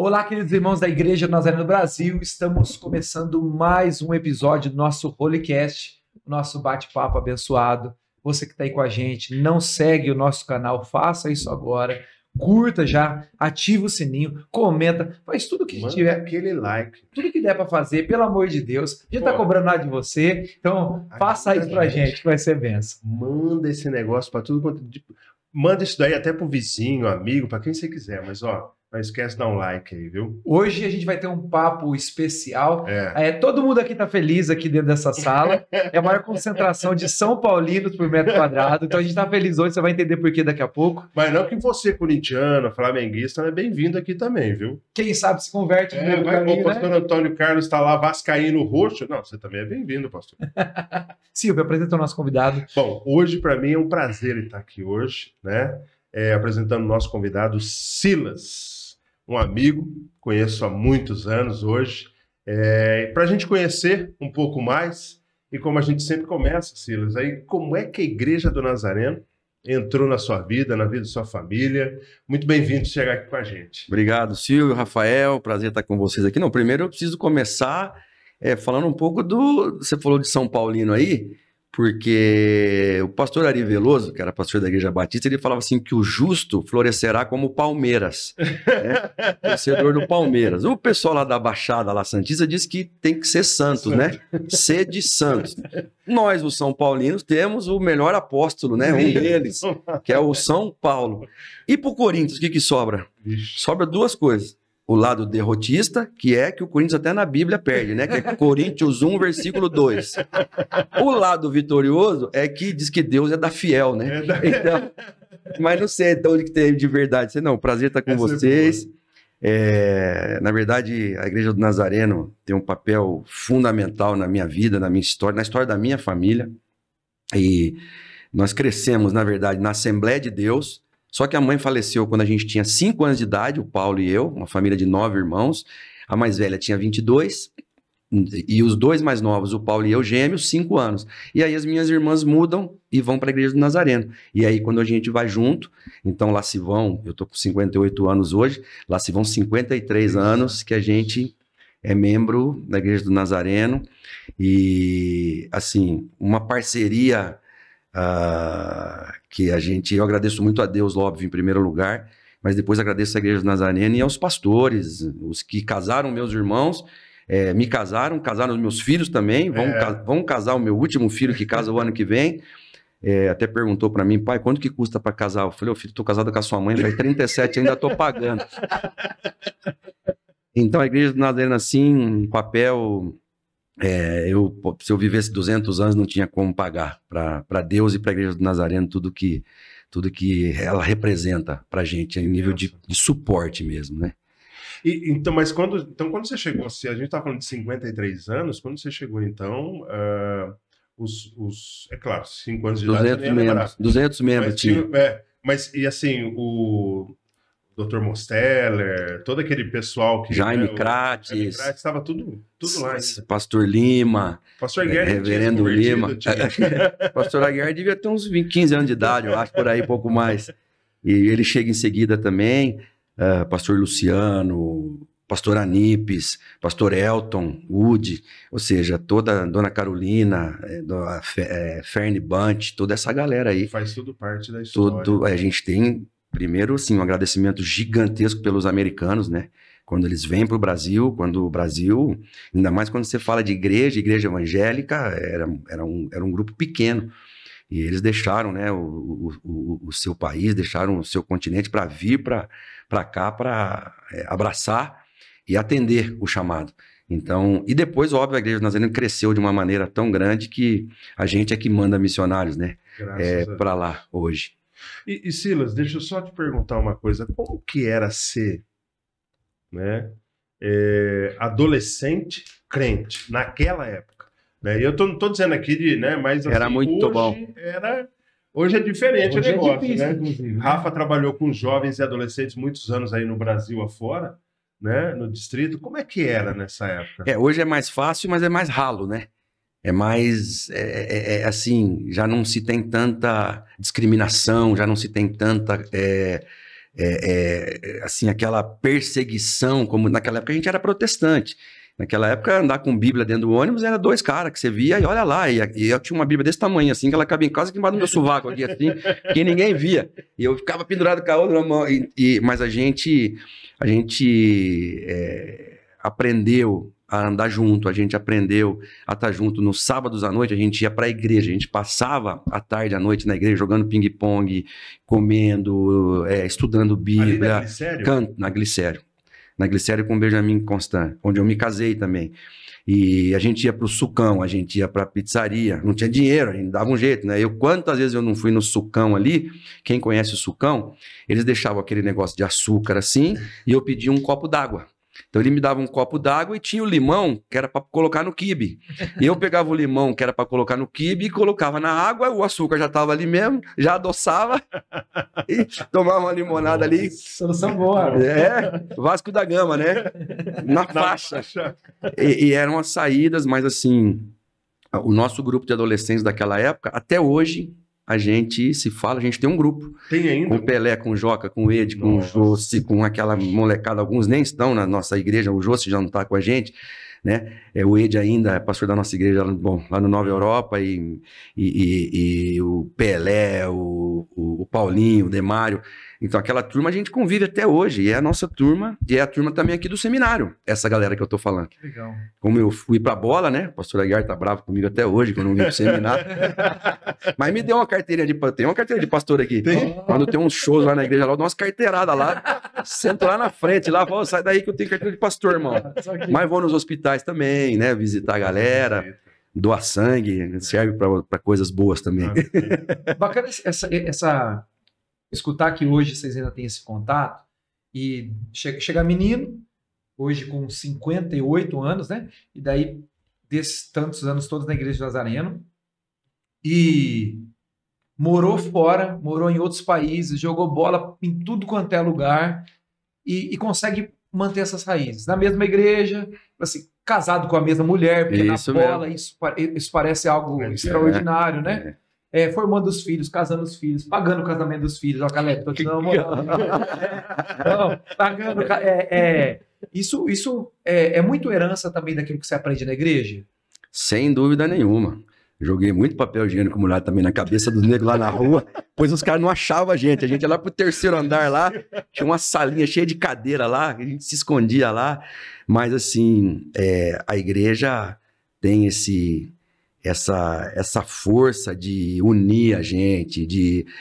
Olá, queridos irmãos da Igreja do Nazareno do Brasil. Estamos começando mais um episódio do nosso Holycast, nosso bate-papo abençoado. Você que está aí com a gente, não segue o nosso canal, faça isso agora. Curta já, ativa o sininho, comenta, faz tudo que tiver. Aquele like. Tudo que der para fazer, pelo amor de Deus. A gente não tá cobrando nada de você, então faça isso pra gente, que vai ser benção. Manda esse negócio para tudo quanto. Manda isso daí até pro vizinho, amigo, para quem você quiser, mas ó. Não esquece de dar um like aí, viu? Hoje a gente vai ter um papo especial. Todo mundo aqui tá feliz aqui dentro dessa sala. É a maior concentração de São Paulinos por metro quadrado. Então a gente tá feliz hoje, você vai entender por que daqui a pouco. Mas não que você, corintiano, flamenguista, é bem-vindo aqui também, viu? Quem sabe se converte no meio do caminho, o pastor Antônio Carlos está lá vascaíno roxo. Não, você também é bem-vindo, pastor. Silvio, apresenta o nosso convidado. Bom, hoje para mim é um prazer ele estar aqui hoje, né? Apresentando o nosso convidado, Silas. Um amigo, conheço há muitos anos hoje, para a gente conhecer um pouco mais, e como a gente sempre começa, Silas, aí como é que a Igreja do Nazareno entrou na sua vida, na vida da sua família? Muito bem-vindo chegar aqui com a gente. Obrigado, Silvio, Rafael, prazer estar com vocês aqui. Não, primeiro eu preciso começar falando um pouco você falou de São Paulino aí, porque o pastor Ari Veloso, que era pastor da Igreja Batista, ele falava assim que o justo florescerá como Palmeiras, né? Torcedor do Palmeiras. O pessoal lá da Baixada, lá Santista, diz que tem que ser santos, né? Ser de santos. Nós, os São Paulinos, temos o melhor apóstolo, né? Um deles, que é o São Paulo. E pro Corinthians, o que sobra? Sobra duas coisas. O lado derrotista, que o Corinthians até na Bíblia perde, né? Que é Coríntios 1, versículo 2. O lado vitorioso é que diz que Deus é da fiel, né? Então, mas não sei então onde que tem de verdade. Não, prazer estar com vocês. Na verdade, a Igreja do Nazareno tem um papel fundamental na minha vida, na minha história, na história da minha família. E nós crescemos, na verdade, na Assembleia de Deus. Só que a mãe faleceu quando a gente tinha 5 anos de idade, o Paulo e eu, uma família de 9 irmãos. A mais velha tinha 22, e os dois mais novos, o Paulo e eu, gêmeos, 5 anos. E aí as minhas irmãs mudam e vão para a Igreja do Nazareno. E aí quando a gente vai junto, então lá se vão, eu estou com 58 anos hoje, lá se vão 53 anos que a gente é membro da Igreja do Nazareno. E, assim, uma parceria... que eu agradeço muito a Deus, óbvio, em primeiro lugar, mas depois agradeço à Igreja do Nazareno e aos pastores, os que casaram meus irmãos, me casaram os meus filhos também, vão casar o meu último filho que casa o ano que vem, até perguntou para mim, pai, quanto que custa para casar? Eu falei, filho, tô casado com a sua mãe, faz 37 ainda tô pagando. Então a Igreja do Nazareno, assim, um papel... se eu vivesse 200 anos, não tinha como pagar para Deus e para a Igreja do Nazareno tudo que ela representa para a gente, em nível de suporte mesmo, né? Mas quando você chegou, a gente está falando de 53 anos, quando você chegou, então, é claro, 5 anos de 200 membros tinha. Mas, e assim, o Dr. Mosteller, todo aquele pessoal que... Jaime Crates, estava tudo lá. Pastor Lima, Pastor Aguiar, Reverendo Lima. Pastor Aguiar devia ter uns 15 anos de idade, eu acho, por aí, pouco mais. E ele chega em seguida também, Pastor Luciano, Pastor Anipes, Pastor Elton, Woody, ou seja, toda Dona Carolina, Ferne Bunch, toda essa galera aí. Faz tudo parte da história. A gente tem... Primeiro, assim, um agradecimento gigantesco pelos americanos, né? Quando eles vêm para o Brasil, quando o Brasil, ainda mais quando você fala de igreja evangélica, era um grupo pequeno. E eles deixaram, né, o seu país, deixaram o seu continente para vir para cá, para abraçar e atender o chamado. Então, e depois, óbvio, a Igreja do Nazareno cresceu de uma maneira tão grande que a gente é que manda missionários, né? Para lá hoje. E Silas, deixa eu só te perguntar uma coisa. Como que era ser, né, adolescente crente naquela época? Né? E eu não estou dizendo aqui né, mas assim, era muito hoje bom. Hoje é diferente hoje o negócio, difícil, né? Inclusive. Rafa trabalhou com jovens e adolescentes muitos anos aí no Brasil afora, né, no distrito. Como é que era nessa época? Hoje é mais fácil, mas é mais ralo, né? É mais, assim, já não se tem tanta discriminação, já não se tem tanta assim, aquela perseguição, como naquela época a gente era protestante. Naquela época, andar com Bíblia dentro do ônibus era 2 caras que você via e olha lá. E eu tinha uma Bíblia desse tamanho, assim, que ela cabia em casa aqui embaixo do meu sovaco, aqui, assim, que ninguém via. E eu ficava pendurado com a outra mão. Mas a gente aprendeu a andar junto, a gente aprendeu a estar junto. Nos sábados à noite, a gente ia para a igreja, a gente passava a tarde à noite na igreja, jogando ping-pong, comendo, estudando Bíblia. Ali Na Glicério. Na Glicério com o Benjamin Constant, onde eu me casei também. E a gente ia pro Sucão, a gente ia pra pizzaria, não tinha dinheiro, a gente dava um jeito, né? Quantas vezes eu não fui no Sucão ali, quem conhece o Sucão, eles deixavam aquele negócio de açúcar assim, e eu pedia um copo d'água. Então ele me dava um copo d'água e tinha o limão, que era para colocar no quibe. E eu pegava o limão, que era para colocar no quibe, e colocava na água, o açúcar já estava ali mesmo, já adoçava, e tomava uma limonada ali. Solução boa. Vasco da Gama, né? Na faixa. E eram as saídas, mas assim, o nosso grupo de adolescentes daquela época, até hoje, a gente se fala, a gente tem um grupo. Tem ainda? Com o Pelé, com o Joca, com o Ed, com o Jossi, com aquela molecada, alguns nem estão na nossa igreja, o Jossi já não está com a gente, né? O Ed ainda é pastor da nossa igreja lá no Nova Europa, e o Pelé, o Paulinho, o Demário. Então aquela turma a gente convive até hoje, e é a nossa turma, e é a turma também aqui do seminário, essa galera que eu tô falando. Que legal. Como eu fui pra bola, né? O pastor Aguiar tá bravo comigo até hoje, que eu não vim pro seminário. Mas me deu uma carteirinha tem uma carteira de pastor aqui. Tem? Quando tem uns shows lá na igreja, lá eu dou umas carteiradas lá, sento lá na frente, lá, falo, sai daí que eu tenho carteira de pastor, irmão. Mas vou nos hospitais também, né? Visitar a galera, doar sangue, serve pra coisas boas também. Bacana escutar que hoje vocês ainda têm esse contato e chega menino, hoje com 58 anos, né? E daí, desses tantos anos todos na Igreja de Nazareno, e morou fora, morou em outros países, jogou bola em tudo quanto é lugar e consegue manter essas raízes. Na mesma igreja, assim, casado com a mesma mulher, porque Isso na bola isso parece algo extraordinário, né? Formando os filhos, casando os filhos, pagando o casamento dos filhos. Ó, Caleb, tô te dando uma moral. Não, pagando. Isso é muito herança também daquilo que você aprende na igreja? Sem dúvida nenhuma. Joguei muito papel higiênico acumulado também na cabeça dos negros lá na rua, pois os caras não achavam a gente ia lá pro 3º andar lá, tinha uma salinha cheia de cadeira lá, a gente se escondia lá, mas assim, a igreja tem essa força de unir a gente,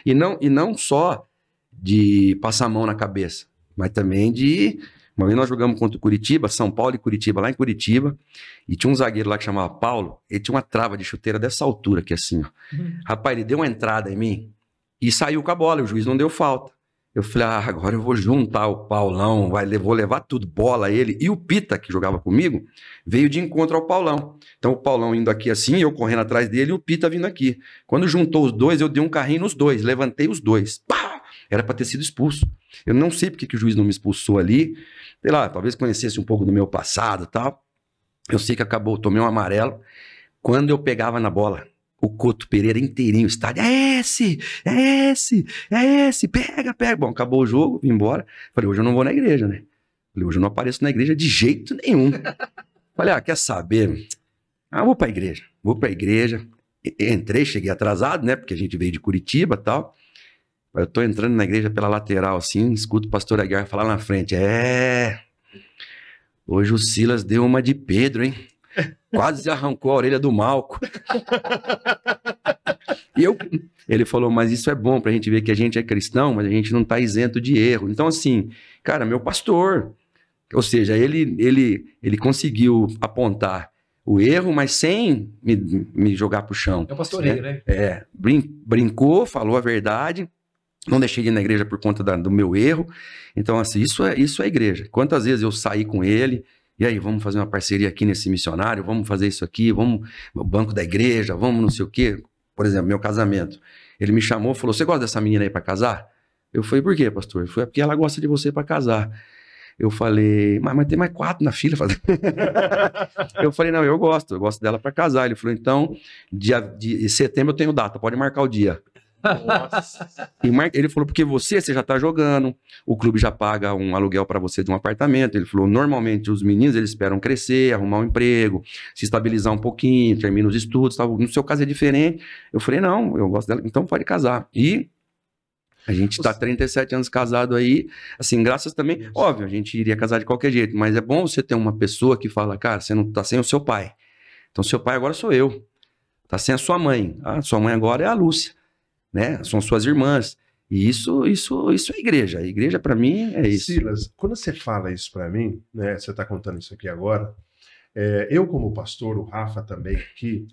e não só de passar a mão na cabeça, mas também uma vez nós jogamos contra o Curitiba, São Paulo e Curitiba, lá em Curitiba, e tinha um zagueiro lá que chamava Paulo, ele tinha uma trava de chuteira dessa altura aqui assim, ó. Rapaz, ele deu uma entrada em mim e saiu com a bola, o juiz não deu falta. Eu falei, agora eu vou juntar o Paulão, vou levar tudo, bola ele. E o Pita, que jogava comigo, veio de encontro ao Paulão. Então o Paulão indo aqui assim, eu correndo atrás dele e o Pita vindo aqui. Quando juntou os dois, eu dei um carrinho nos dois, levantei os dois. Pá! Era para ter sido expulso. Eu não sei porque que o juiz não me expulsou ali. Sei lá, talvez conhecesse um pouco do meu passado e tal. Eu sei que tomei um amarelo. Quando eu pegava na bola, o Couto Pereira inteirinho, o estádio, é esse, pega. Bom, acabou o jogo, vim embora. Falei, hoje eu não vou na igreja, né? Falei, hoje eu não apareço na igreja de jeito nenhum. Falei, quer saber? Vou pra igreja. Entrei, cheguei atrasado, né? Porque a gente veio de Curitiba e tal. Eu tô entrando na igreja pela lateral, assim, escuto o pastor Aguiar falar na frente, hoje o Silas deu uma de Pedro, hein? Quase arrancou a orelha do Malco. Ele falou, mas isso é bom pra gente ver que a gente é cristão, mas a gente não tá isento de erro. Então, assim, cara, meu pastor, ou seja, ele conseguiu apontar o erro, mas sem me jogar pro chão. É o pastoreio, né? Brincou, falou a verdade. Não deixei de ir na igreja por conta do meu erro. Então, assim, isso é igreja. Quantas vezes eu saí com ele, e aí, vamos fazer uma parceria aqui nesse missionário, vamos fazer isso aqui, vamos no banco da igreja, vamos não sei o quê. Por exemplo, meu casamento. Ele me chamou e falou, você gosta dessa menina aí para casar? Eu falei, por quê, pastor? Ele falou, porque ela gosta de você para casar. Eu falei, mas tem mais 4 na fila. Eu falei, não, eu gosto dela para casar. Ele falou, então, de setembro eu tenho data, pode marcar o dia. Nossa. E ele falou, porque você já tá jogando, o clube já paga um aluguel para você de um apartamento. Ele falou, normalmente os meninos, eles esperam crescer, arrumar um emprego, se estabilizar um pouquinho, termina os estudos, tal. No seu caso é diferente. Eu falei, não, eu gosto dela, então pode casar. E a gente tá 37 anos casado aí, assim, graças também, óbvio, a gente iria casar de qualquer jeito, mas é bom você ter uma pessoa que fala, cara, você não tá sem o seu pai. Então, seu pai agora sou eu. Tá sem a sua mãe. A sua mãe agora é a Lúcia, né? São suas irmãs. E isso é igreja. A igreja, para mim, é isso. Silas, quando você fala isso para mim, né? Você tá contando isso aqui agora, eu como pastor, o Rafa também aqui,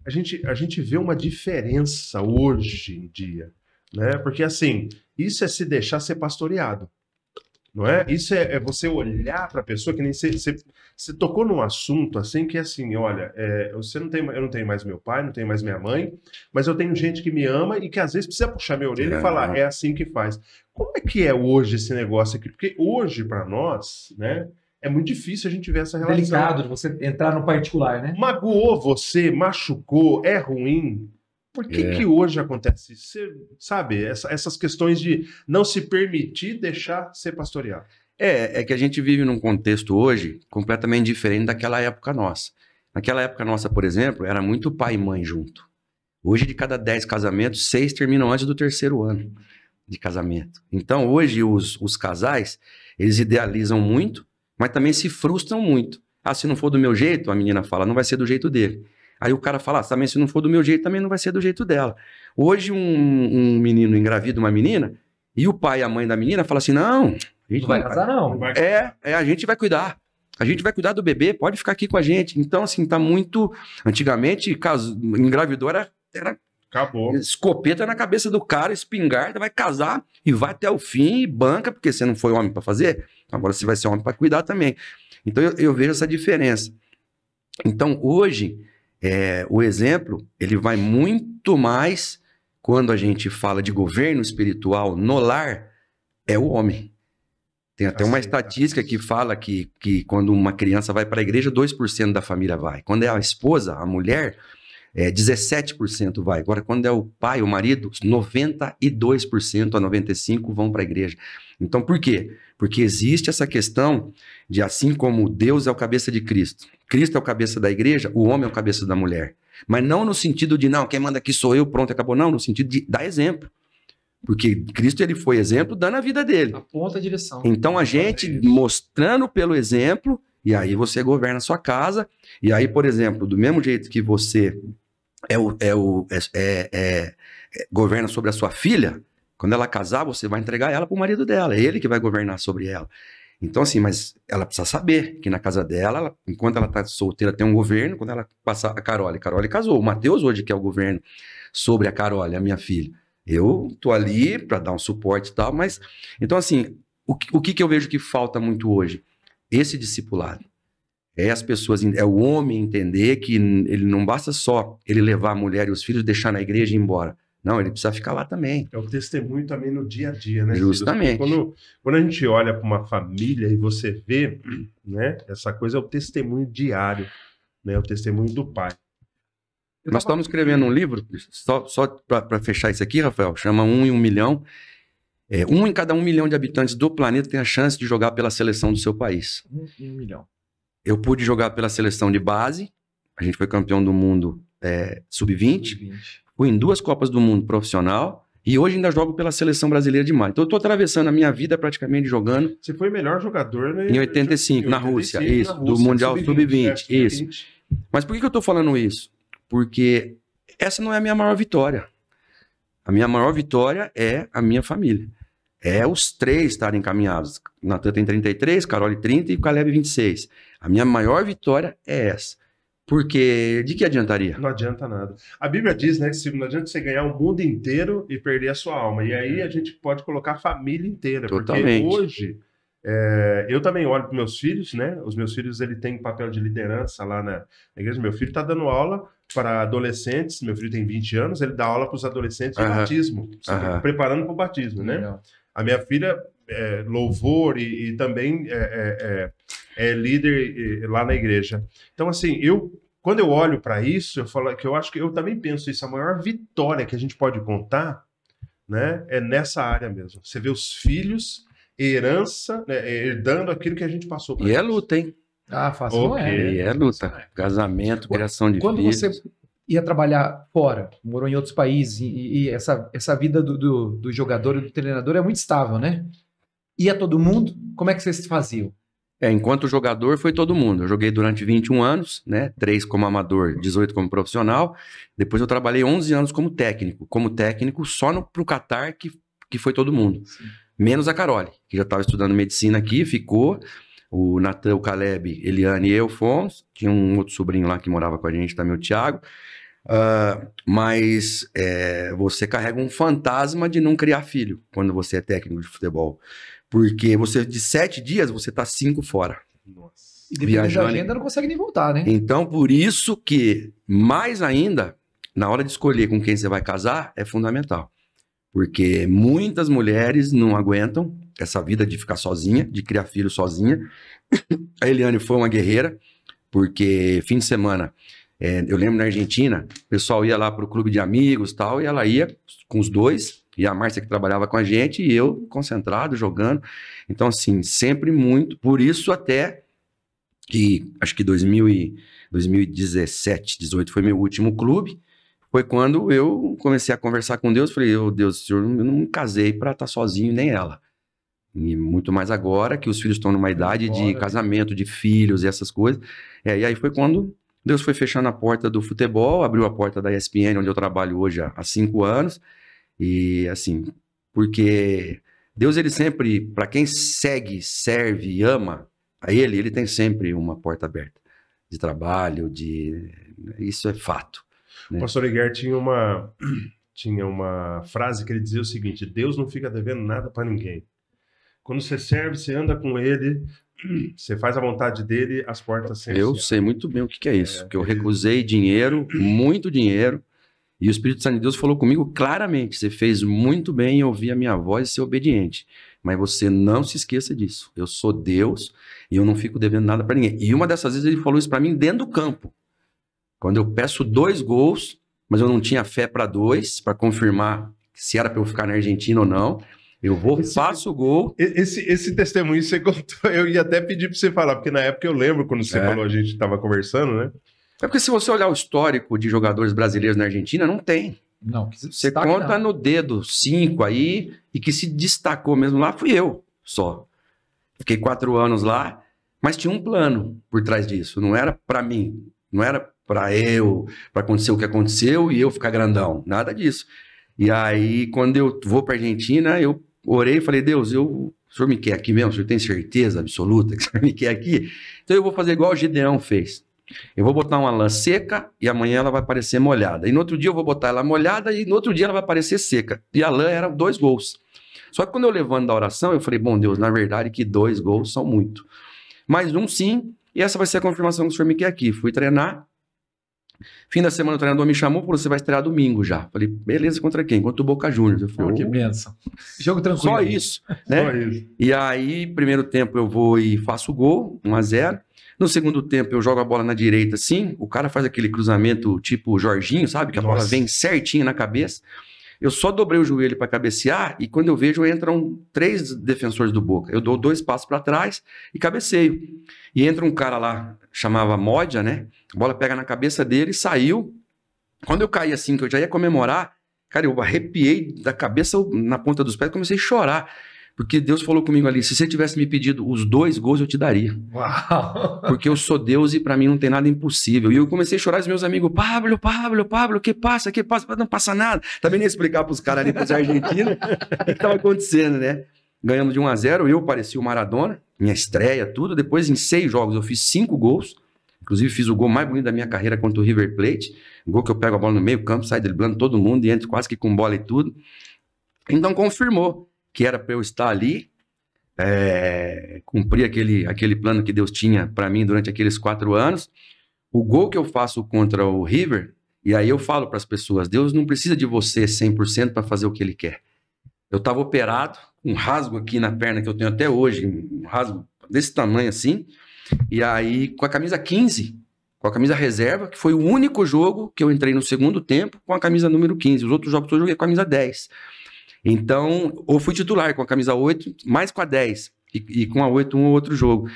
a gente vê uma diferença hoje em dia, né? Porque assim, isso é se deixar ser pastoreado, não é? Isso é você olhar para a pessoa que nem você tocou num assunto assim que é assim, olha, eu não tenho mais meu pai, não tenho mais minha mãe, mas eu tenho gente que me ama e que às vezes precisa puxar minha orelha e falar, é assim que faz. Como é que é hoje esse negócio aqui? Porque hoje para nós, né, é muito difícil a gente ver essa relação. Delicado de você entrar no particular, né? Magoou você, machucou, é ruim. Por que hoje acontece isso? Você sabe, essas questões de não se permitir deixar ser pastoreado. É que a gente vive num contexto hoje completamente diferente daquela época nossa. Naquela época nossa, por exemplo, era muito pai e mãe junto. Hoje, de cada 10 casamentos, 6 terminam antes do 3º ano de casamento. Então, hoje, os casais, eles idealizam muito, mas também se frustram muito. Ah, se não for do meu jeito, a menina fala, não vai ser do jeito dele. Aí o cara fala, também se não for do meu jeito, também não vai ser do jeito dela. Hoje um menino engravida uma menina, e o pai e a mãe da menina falam assim, não, a gente não vai casar não. A gente vai cuidar. A gente vai cuidar do bebê, pode ficar aqui com a gente. Então, assim, tá muito... Antigamente, engravidou era acabou. Escopeta na cabeça do cara, espingarda, vai casar e vai até o fim e banca, porque você não foi homem para fazer, agora você vai ser homem para cuidar também. Então, eu vejo essa diferença. Então, hoje... o exemplo, ele vai muito mais quando a gente fala de governo espiritual no lar, é o homem. Tem até uma estatística que fala que quando uma criança vai para a igreja, 2% da família vai. Quando é a esposa, a mulher, 17% vai. Agora, quando é o pai, o marido, 92% a 95% vão para a igreja. Então, por quê? Porque existe essa questão de, assim como Deus é o cabeça de Cristo, Cristo é o cabeça da igreja, o homem é o cabeça da mulher. Mas não no sentido de, não, quem manda aqui sou eu, pronto, acabou. Não, no sentido de dar exemplo. Porque Cristo, ele foi exemplo dando a vida dele. Aponta a direção. Então, a gente mostrando pelo exemplo, e aí você governa a sua casa, e aí, por exemplo, do mesmo jeito que você governa sobre a sua filha, quando ela casar, você vai entregar ela para o marido dela, é ele que vai governar sobre ela. Então, assim, mas ela precisa saber que na casa dela, enquanto ela está solteira, tem um governo, quando ela passar a Carole casou. O Mateus hoje que é o governo sobre a Carole, a minha filha. Eu tô ali para dar um suporte e tal, mas... Então, assim, o que eu vejo que falta muito hoje? Esse discipulado. As pessoas, o homem entender que ele não basta só ele levar a mulher e os filhos, deixar na igreja e ir embora. Não, ele precisa ficar lá também. É o testemunho também no dia a dia, né? Justamente. Quando a gente olha para uma família e você vê, né? Essa coisa é o testemunho diário, né? O testemunho do pai. Nós estamos escrevendo um livro, só para fechar isso aqui, Rafael, chama 1 em 1 milhão. 1 em cada 1 milhão de habitantes do planeta tem a chance de jogar pela seleção do seu país. 1 em 1 milhão. Eu pude jogar pela seleção de base, a gente foi campeão do mundo sub-20, fui em 2 Copas do Mundo profissional e hoje ainda jogo pela seleção brasileira de mais. Então eu estou atravessando a minha vida praticamente jogando. Você foi o melhor jogador, né? Em 85, na Rússia, isso, do Mundial Sub-20, isso. Mas por que eu estou falando isso? Porque essa não é a minha maior vitória. A minha maior vitória é a minha família. É os 3 estarem encaminhados. Natan tem 33, Carole 30 e Caleb 26. A minha maior vitória é essa. Porque de que adiantaria? Não adianta nada. A Bíblia diz, né, que não adianta você ganhar o mundo inteiro e perder a sua alma. E aí a gente pode colocar a família inteira. Totalmente. Porque hoje, eu também olho para meus filhos, né? Os meus filhos, ele tem papel de liderança lá na igreja. Meu filho está dando aula para adolescentes. Meu filho tem 20 anos, ele dá aula para os adolescentes de batismo. Preparando para o batismo, né? Legal. A minha filha louvor e também é líder lá na igreja. Então, assim, quando eu olho para isso, eu falo que eu acho que eu também penso isso. A maior vitória que a gente pode contar né, é nessa área mesmo. Você vê os filhos, herança, né, herdando aquilo que a gente passou pra E é eles. luta, hein? Ah, fácil não é. E é luta. Casamento, criação de Quando filhos. você ia trabalhar fora, morou em outros países, e essa vida do jogador e do treinador é muito estável, né? Ia todo mundo? Como é que vocês faziam? Enquanto jogador foi todo mundo. Eu joguei durante 21 anos, né? 3 como amador, 18 como profissional. Depois eu trabalhei 11 anos como técnico. Como técnico só pro Catar que foi todo mundo. Sim. Menos a Carole, que já estava estudando medicina aqui, ficou. O Natan, o Caleb, Eliane e eu fomos. Tinha um outro sobrinho lá que morava com a gente também, o Thiago. Mas você carrega um fantasma de não criar filho quando você é técnico de futebol. Porque você, de 7 dias, você tá 5 fora. Nossa. E dependendo da Viajando. agenda, não consegue nem voltar, né? Então, por isso que, mais ainda, na hora de escolher com quem você vai casar, é fundamental. Porque muitas mulheres não aguentam essa vida de ficar sozinha, de criar filho sozinha. A Eliane foi uma guerreira, porque fim de semana, eu lembro na Argentina, o pessoal ia lá pro clube de amigos e tal, e ela ia com os dois, e a Márcia que trabalhava com a gente, e eu concentrado, jogando. Então, assim, sempre muito. Por isso até que, acho que 2017, 18 foi meu último clube, foi quando eu comecei a conversar com Deus. Falei, Deus, eu não me casei para estar sozinho, nem ela. E muito mais agora que os filhos estão numa idade de casamento, de filhos e essas coisas. E aí foi quando Deus foi fechando a porta do futebol, abriu a porta da ESPN, onde eu trabalho hoje há 5 anos. E assim, porque Deus, ele sempre, para quem segue, serve e ama a ele tem sempre uma porta aberta de trabalho, isso é fato. O pastor Eguer tinha uma frase que ele dizia o seguinte: Deus não fica devendo nada para ninguém. Quando você serve, você anda com ele, você faz a vontade dele, as portas sempre Eu se abrem. sei muito bem o que é isso, porque eu recusei dinheiro, muito dinheiro, e o Espírito Santo de Deus falou comigo claramente: você fez muito bem em ouvir a minha voz e ser obediente, mas você não se esqueça disso. Eu sou Deus e eu não fico devendo nada para ninguém. E uma dessas vezes ele falou isso para mim dentro do campo. Quando eu peço 2 gols, mas eu não tinha fé para 2, para confirmar se era para eu ficar na Argentina ou não. Eu vou, faço o gol. Esse testemunho você contou, eu ia até pedir para você falar, porque na época eu lembro quando você falou, a gente estava conversando, né? É porque se você olhar o histórico de jogadores brasileiros na Argentina, não tem. Não, Você conta no dedo 5 aí, e que se destacou mesmo lá fui eu só. Fiquei 4 anos lá, mas tinha um plano por trás disso. Não era para mim, não era para acontecer o que aconteceu e eu ficar grandão, nada disso. E aí, quando eu vou para Argentina, eu orei e falei: Deus, o senhor me quer aqui mesmo? O senhor tem certeza absoluta que o senhor me quer aqui? Então eu vou fazer igual o Gideão fez. Eu vou botar uma lã seca e amanhã ela vai parecer molhada. E no outro dia eu vou botar ela molhada e no outro dia ela vai parecer seca. E a lã era 2 gols. Só que quando eu levanto da oração, eu falei: bom Deus, na verdade que 2 gols são muito. Mais um sim, e essa vai ser a confirmação que o senhor me quer aqui. Fui treinar. Fim da semana o treinador me chamou e falou: você vai estrear domingo já. Falei: beleza, contra quem? Contra o Boca Juniors. Eu falei: que bênção. Jogo tranquilo. Só isso, né? Só isso. E aí, primeiro tempo eu vou e faço o gol, 1-0. No segundo tempo eu jogo a bola na direita assim, o cara faz aquele cruzamento tipo Jorginho, sabe? Que a bola vem certinho na cabeça. Eu só dobrei o joelho para cabecear e quando eu vejo entram 3 defensores do Boca. Eu dou 2 passos para trás e cabeceio. E entra um cara lá, chamava Modja, né? A bola pega na cabeça dele, saiu. Quando eu caí assim, que eu já ia comemorar, cara, eu arrepiei da cabeça na ponta dos pés e comecei a chorar. Porque Deus falou comigo ali: se você tivesse me pedido os 2 gols, eu te daria. Uau. Porque eu sou Deus e pra mim não tem nada impossível. E eu comecei a chorar, os meus amigos: Pablo, que passa? Não passa nada. Também nem explicar pros caras ali, pros argentinos, o que tava acontecendo, né? Ganhamos de 1-0, eu pareci o Maradona, minha estreia, tudo. Depois, em 6 jogos, eu fiz 5 gols. Inclusive, fiz o gol mais bonito da minha carreira contra o River Plate. Um gol que eu pego a bola no meio campo, saio driblando todo mundo e entro quase que com bola e tudo. Então, confirmou que era para eu estar ali, cumprir aquele plano que Deus tinha para mim durante aqueles 4 anos. O gol que eu faço contra o River, e aí eu falo para as pessoas: Deus não precisa de você 100% para fazer o que Ele quer. Eu estava operado, um rasgo aqui na perna que eu tenho até hoje, um rasgo desse tamanho assim, e aí com a camisa 15, com a camisa reserva, que foi o único jogo que eu entrei no segundo tempo com a camisa número 15. Os outros jogos eu joguei com a camisa 10. Então, ou fui titular com a camisa 8, mais com a 10. E com a 8, um ou outro jogo.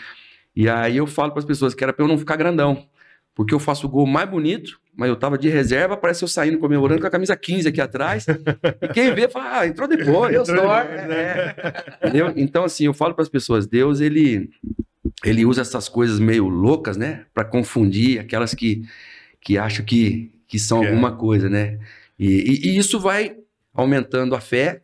E aí eu falo para as pessoas que era para eu não ficar grandão. Porque eu faço o gol mais bonito, mas eu tava de reserva, parece eu saindo comemorando com a camisa 15 aqui atrás. E quem vê fala, entrou depois. Eu sou. Entendeu? Então, assim, eu falo para as pessoas, Deus, ele usa essas coisas meio loucas, né? Para confundir aquelas que acham que são alguma coisa, né? E isso vai aumentando a fé.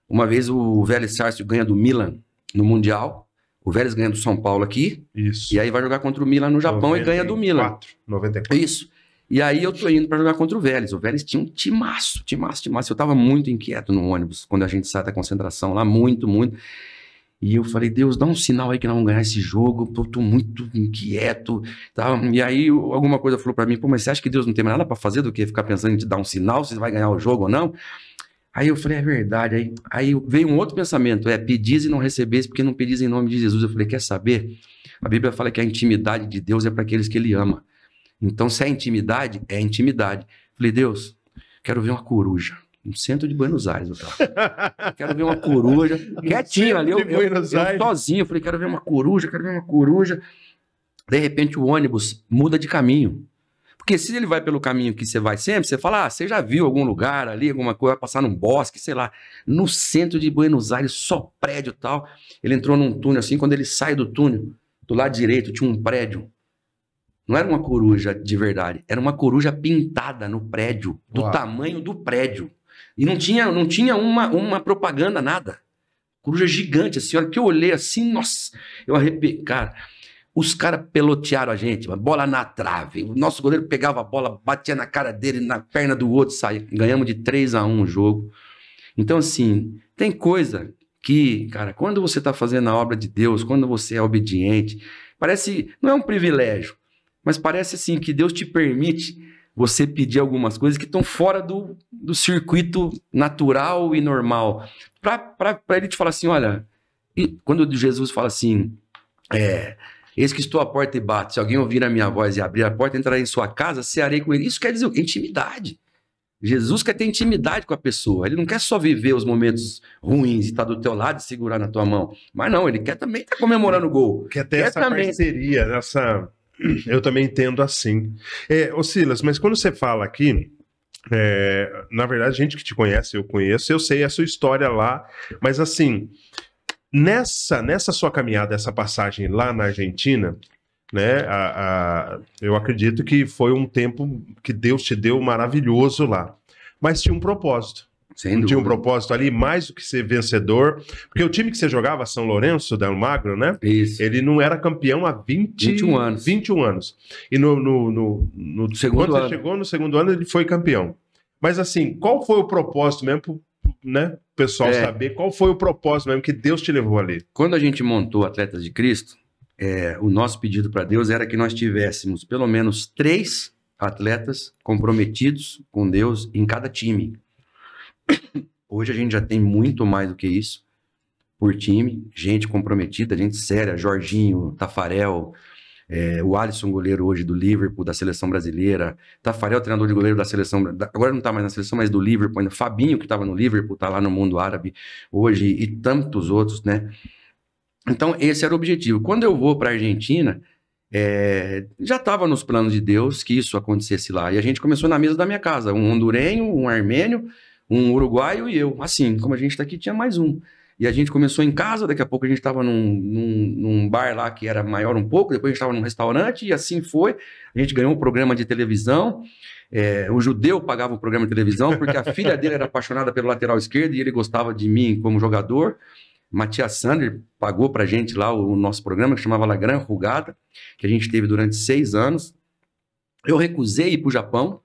Uma vez o Vélez Sarsfield ganha do Milan no Mundial. O Vélez ganha do São Paulo aqui. Isso. E aí vai jogar contra o Milan no Japão 94, e ganha do Milan. 94. Isso. E aí eu tô indo para jogar contra o Vélez. O Vélez tinha um timaço. Eu tava muito inquieto no ônibus, quando a gente sai da concentração lá, muito. E eu falei, Deus, dá um sinal aí que nós vamos ganhar esse jogo, eu tô muito inquieto. Tá? E aí alguma coisa falou para mim, pô, mas você acha que Deus não tem mais nada para fazer do que ficar pensando em te dar um sinal, se você vai ganhar o jogo ou não? Aí eu falei, é verdade. Aí veio um outro pensamento, pedis e não recebes, porque não pedis em nome de Jesus. Eu falei, quer saber? A Bíblia fala que a intimidade de Deus é para aqueles que Ele ama. Então, se é intimidade, é intimidade. Eu falei, Deus, quero ver uma coruja no centro de Buenos Aires. Quero ver uma coruja, quietinho ali, eu sozinho. Eu falei, quero ver uma coruja. De repente, o ônibus muda de caminho. Porque se ele vai pelo caminho que você vai sempre, você fala, você já viu algum lugar ali, alguma coisa, vai passar num bosque, sei lá. No centro de Buenos Aires, só prédio e tal. Ele entrou num túnel assim, quando ele sai do túnel, do lado direito tinha um prédio. Não era uma coruja de verdade, era uma coruja pintada no prédio, do tamanho do prédio. E não tinha uma propaganda, nada. Coruja gigante, assim, a hora que eu olhei assim, nossa, eu arrepiei, cara. Os caras pelotearam a gente, bola na trave. O nosso goleiro pegava a bola, batia na cara dele, na perna do outro, saía. Ganhamos de 3-1 o jogo. Então, assim, tem coisa que, cara, quando você está fazendo a obra de Deus, quando você é obediente, parece, não é um privilégio, mas parece, assim, que Deus te permite você pedir algumas coisas que estão fora do circuito natural e normal. Para ele te falar assim, olha, quando Jesus fala assim, eis que estou à porta e bato. Se alguém ouvir a minha voz e abrir a porta, entrarei em sua casa, cearei com ele. Isso quer dizer intimidade. Jesus quer ter intimidade com a pessoa. Ele não quer só viver os momentos ruins e estar do teu lado e segurar na tua mão. Mas não, ele quer também estar comemorando o gol. Quer ter essa parceria, essa... Eu também entendo assim. Ô Silas, mas quando você fala aqui, na verdade, a gente que te conhece, eu conheço, eu sei a sua história lá, mas assim... Nessa sua caminhada, essa passagem lá na Argentina, né, eu acredito que foi um tempo que Deus te deu maravilhoso lá. Mas tinha um propósito. Não tinha um propósito ali, mais do que ser vencedor. Porque o time que você jogava, São Lourenço del Magro, né? Isso. Ele não era campeão há 21 anos. 21 anos. E quando você chegou no segundo ano, ele foi campeão. Mas assim, qual foi o propósito mesmo, né? O pessoal saber qual foi o propósito mesmo que Deus te levou ali? Quando a gente montou Atletas de Cristo, o nosso pedido para Deus era que nós tivéssemos pelo menos 3 atletas comprometidos com Deus em cada time. Hoje a gente já tem muito mais do que isso por time, gente comprometida, gente séria, Jorginho, Tafarel, o Alisson, goleiro hoje do Liverpool, da seleção brasileira, Tafarel, treinador de goleiro da seleção, agora não está mais na seleção, mas do Liverpool, ainda Fabinho, que estava no Liverpool, está lá no mundo árabe hoje, e tantos outros, né? Então esse era o objetivo. Quando eu vou para a Argentina, já estava nos planos de Deus que isso acontecesse lá, e a gente começou na mesa da minha casa, um hondurenho, um armênio, um uruguaio e eu, assim, como a gente está aqui, tinha mais um. E a gente começou em casa, daqui a pouco a gente estava num bar lá que era maior um pouco, depois a gente estava num restaurante, e assim foi. A gente ganhou um programa de televisão, o judeu pagava o programa de televisão, porque a filha dele era apaixonada pelo lateral esquerdo e ele gostava de mim como jogador. Matias Sander pagou pra gente lá o nosso programa, que chamava La Gran Jugada, que a gente teve durante 6 anos. Eu recusei ir pro Japão.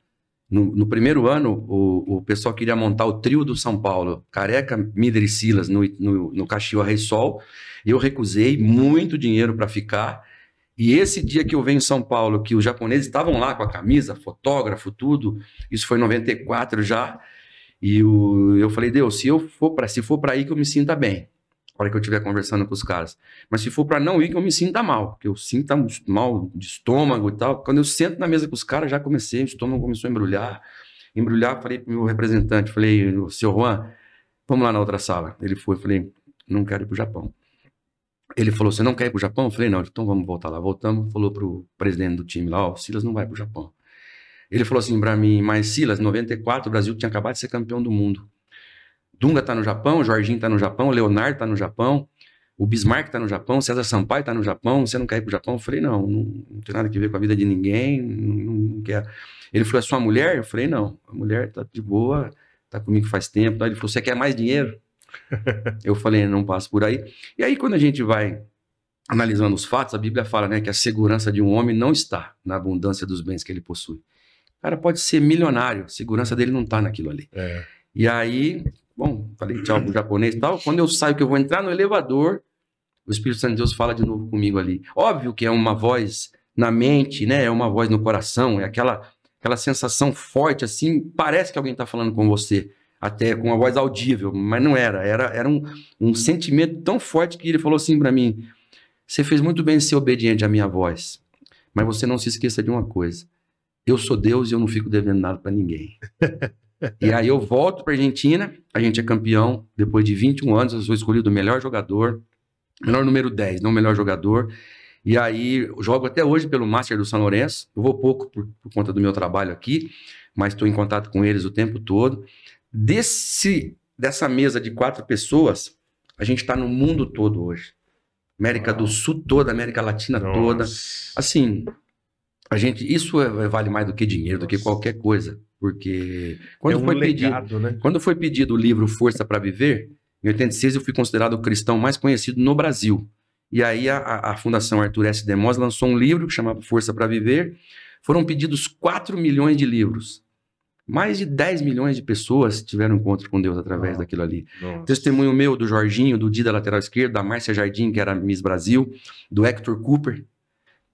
No primeiro ano, o pessoal queria montar o trio do São Paulo, Careca, Mider e Silas, no Caxiwa Rei Sol. Eu recusei muito dinheiro para ficar. E esse dia que eu venho em São Paulo, que os japoneses estavam lá com a camisa, fotógrafo, tudo, isso foi em 94 já. E eu falei, Deus, se for para ir, que eu me sinta bem. Na hora que eu estiver conversando com os caras. Mas se for para não ir, que eu me sinta mal. Porque eu sinto mal de estômago e tal. Quando eu sento na mesa com os caras, já comecei, o estômago começou a embrulhar. Falei pro meu representante, falei, seu Juan, vamos lá na outra sala. Ele foi, eu falei, não quero ir pro Japão. Ele falou, você não quer ir pro Japão? Eu falei, não, então vamos voltar lá. Voltamos, falou pro presidente do time lá, ó, o Silas não vai pro Japão. Ele falou assim pra mim, mas Silas, em 94, o Brasil tinha acabado de ser campeão do mundo. Dunga tá no Japão, o Jorginho tá no Japão, o Leonardo tá no Japão, o Bismarck tá no Japão, César Sampaio tá no Japão, você não quer ir pro Japão? Eu falei, não tem nada a ver com a vida de ninguém, não quero. Ele falou, é sua mulher? Eu falei, não, a mulher tá de boa, tá comigo faz tempo. Ele falou, você quer mais dinheiro? Eu falei, não passo por aí. E aí, quando a gente vai analisando os fatos, a Bíblia fala, né, que a segurança de um homem não está na abundância dos bens que ele possui. O cara pode ser milionário, a segurança dele não tá naquilo ali. E aí, bom, falei tchau pro japonês e tal. Quando eu saio, que eu vou entrar no elevador, o Espírito Santo de Deus fala de novo comigo ali. Óbvio que é uma voz na mente, né? É uma voz no coração, é aquela sensação forte, assim, parece que alguém tá falando com você. Até com uma voz audível, mas não era. Era um sentimento tão forte que ele falou assim para mim, você fez muito bem em ser obediente à minha voz, mas você não se esqueça de uma coisa, eu sou Deus e eu não fico devendo nada para ninguém. E aí eu volto para Argentina, a gente é campeão, depois de 21 anos, eu sou escolhido o melhor jogador, melhor número 10, não o melhor jogador, e aí eu jogo até hoje pelo Master do São Lourenço, eu vou pouco por conta do meu trabalho aqui, mas estou em contato com eles o tempo todo. Dessa mesa de 4 pessoas, a gente está no mundo todo hoje. América do Sul toda, América Latina toda. Assim, isso vale mais do que dinheiro, do que qualquer coisa. Porque quando quando foi pedido o livro Força para Viver, em 86 eu fui considerado o cristão mais conhecido no Brasil. E aí a Fundação Arthur S. Demós lançou um livro que chamava Força para Viver. Foram pedidos 4 milhões de livros. Mais de 10 milhões de pessoas tiveram encontro com Deus através daquilo ali. Nossa. Testemunho meu do Jorginho, do Dida lateral esquerdo, da Márcia Jardim, que era Miss Brasil, do Hector Cooper,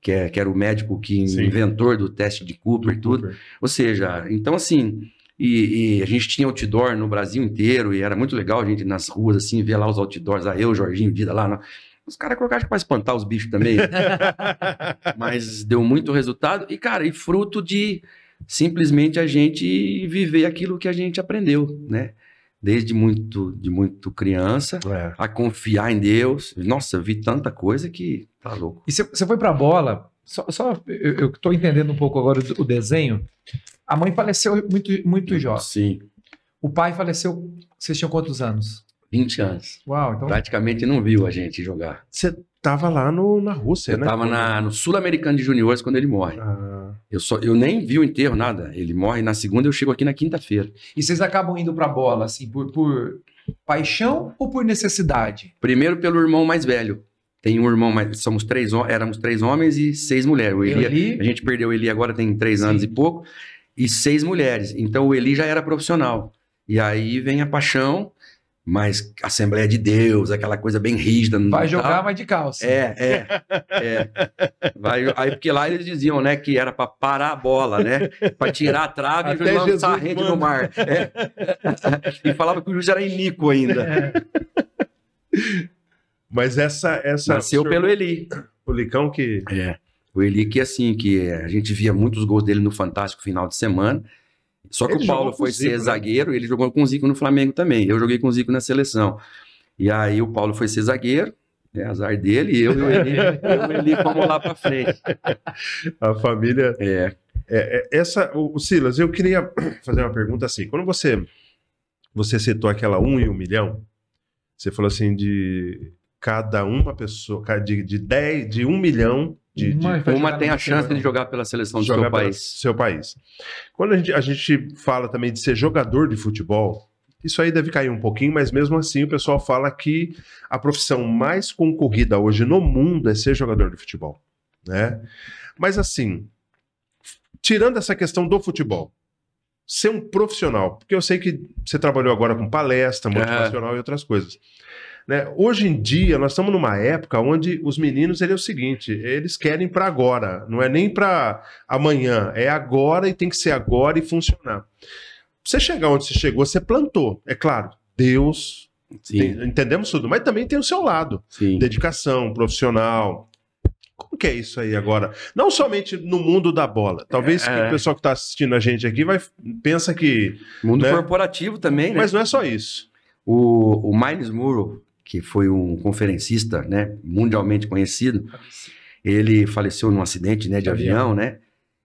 que era o médico inventor do teste de Cooper e tudo. Ou seja, então assim, e a gente tinha outdoor no Brasil inteiro, e era muito legal a gente nas ruas, assim, ver lá os outdoors, eu, Jorginho, Dida lá. Os caras colocaram para espantar os bichos também. Mas deu muito resultado. E, cara, fruto de simplesmente a gente viver aquilo que a gente aprendeu, né? Desde muito criança, a confiar em Deus. Nossa, eu vi tanta coisa que tá louco. E você foi pra bola, eu tô entendendo um pouco agora o desenho. A mãe faleceu muito jovem. Sim. O pai faleceu, vocês tinham quantos anos? 20 anos. Uau, então... Praticamente não viu a gente jogar. Você tava lá na Rússia, né? Eu tava no Sul-Americano de Juniores quando ele morre. Eu nem vi o enterro, nada. Ele morre na segunda, eu chego aqui na quinta-feira. E vocês acabam indo pra bola, assim, por paixão ou por necessidade? Primeiro pelo irmão mais velho. Tem um irmão mais... Éramos 3 homens e 6 mulheres. O Eli, a gente perdeu o Eli agora tem 3 anos e pouco. E 6 mulheres. Então o Eli já era profissional. E aí vem a paixão... Mas Assembleia de Deus, aquela coisa bem rígida. Vai jogar, mas de calça. Aí, porque lá eles diziam, né, que era para parar a bola, né? Para tirar a trave e lançar a rede no mar. E falava que o juiz era iníquo ainda. Mas essa nasceu pelo Eli. O Licão que... O Eli que, assim, que a gente via muitos gols dele no Fantástico final de semana. Só que ele o Paulo foi ser zagueiro, ele jogou com o Zico no Flamengo também. Eu joguei com o Zico na seleção. E aí o Paulo foi ser zagueiro, azar dele, e eu e o Eli fomos lá pra frente. A família... O Silas, eu queria fazer uma pergunta assim. Quando você citou aquela 1 em 1 milhão, você falou assim de cada uma pessoa, de 1 milhão... Uma tem a chance de jogar pela seleção do seu país. Quando a gente fala também de ser jogador de futebol, isso aí deve cair um pouquinho, mas mesmo assim o pessoal fala que a profissão mais concorrida hoje no mundo é ser jogador de futebol, né? Mas assim, tirando essa questão do futebol, ser um profissional, porque eu sei que você trabalhou agora com palestra, motivacional e outras coisas. Né? Hoje em dia, nós estamos numa época onde os meninos, é o seguinte, eles querem para agora, não é nem para amanhã, é agora e tem que ser agora e funcionar. Você chegar onde você chegou, você plantou, é claro, Deus, entendemos tudo, mas também tem o seu lado, dedicação, profissional. Como que é isso aí agora? Não somente no mundo da bola, talvez que o pessoal que está assistindo a gente aqui pensa que... Mundo corporativo também, né? Mas não é só isso. O Miles Murrow, que foi um conferencista, né, mundialmente conhecido, ele faleceu num acidente, né, de avião, né?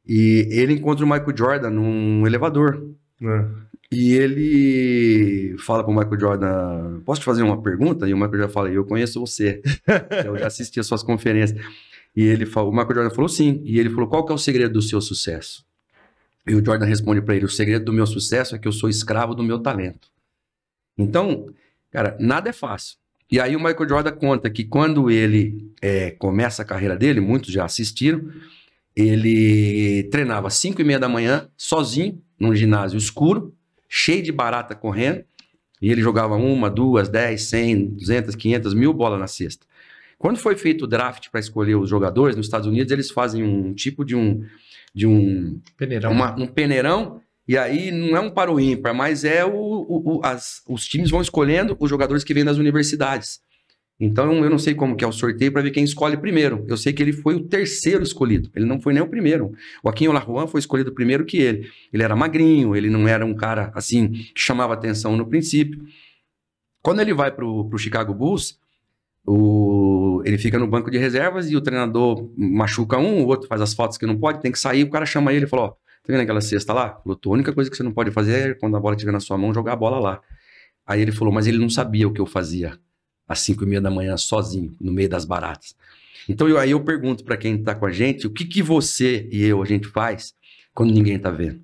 E ele encontra o Michael Jordan num elevador. E ele fala pro Michael Jordan, posso te fazer uma pergunta? E o Michael Jordan fala, eu conheço você. Eu já assisti as suas conferências. E ele falou, o Michael Jordan falou sim. E ele falou, qual que é o segredo do seu sucesso? E o Jordan responde para ele, o segredo do meu sucesso é que eu sou escravo do meu talento. Então, cara, nada é fácil. E aí o Michael Jordan conta que quando ele começa a carreira dele, muitos já assistiram, ele treinava às 5:30 da manhã, sozinho, num ginásio escuro, cheio de barata correndo, e ele jogava 1, 2, 10, 100, 200, 500, 1000 bolas na cesta. Quando foi feito o draft para escolher os jogadores nos Estados Unidos, eles fazem um tipo de um Peneirão. Um peneirão, e aí não é um para o ímpar, mas os times vão escolhendo os jogadores que vêm das universidades. Então eu não sei como que é o sorteio para ver quem escolhe primeiro. Eu sei que ele foi o terceiro escolhido, ele não foi nem o primeiro. O Joaquim Olajuwon foi escolhido primeiro que ele. Ele era magrinho, ele não era um cara assim que chamava atenção no princípio. Quando ele vai pro Chicago Bulls, ele fica no banco de reservas e o treinador machuca um, o outro faz as faltas que não pode, tem que sair, o cara chama ele e fala, ó, tá vendo aquela cesta lá? Falou, a única coisa que você não pode fazer é quando a bola estiver na sua mão, jogar a bola lá. Aí ele falou, mas ele não sabia o que eu fazia às 5:30 da manhã sozinho, no meio das baratas. Então aí eu pergunto para quem tá com a gente, o que você e a gente faz quando ninguém tá vendo?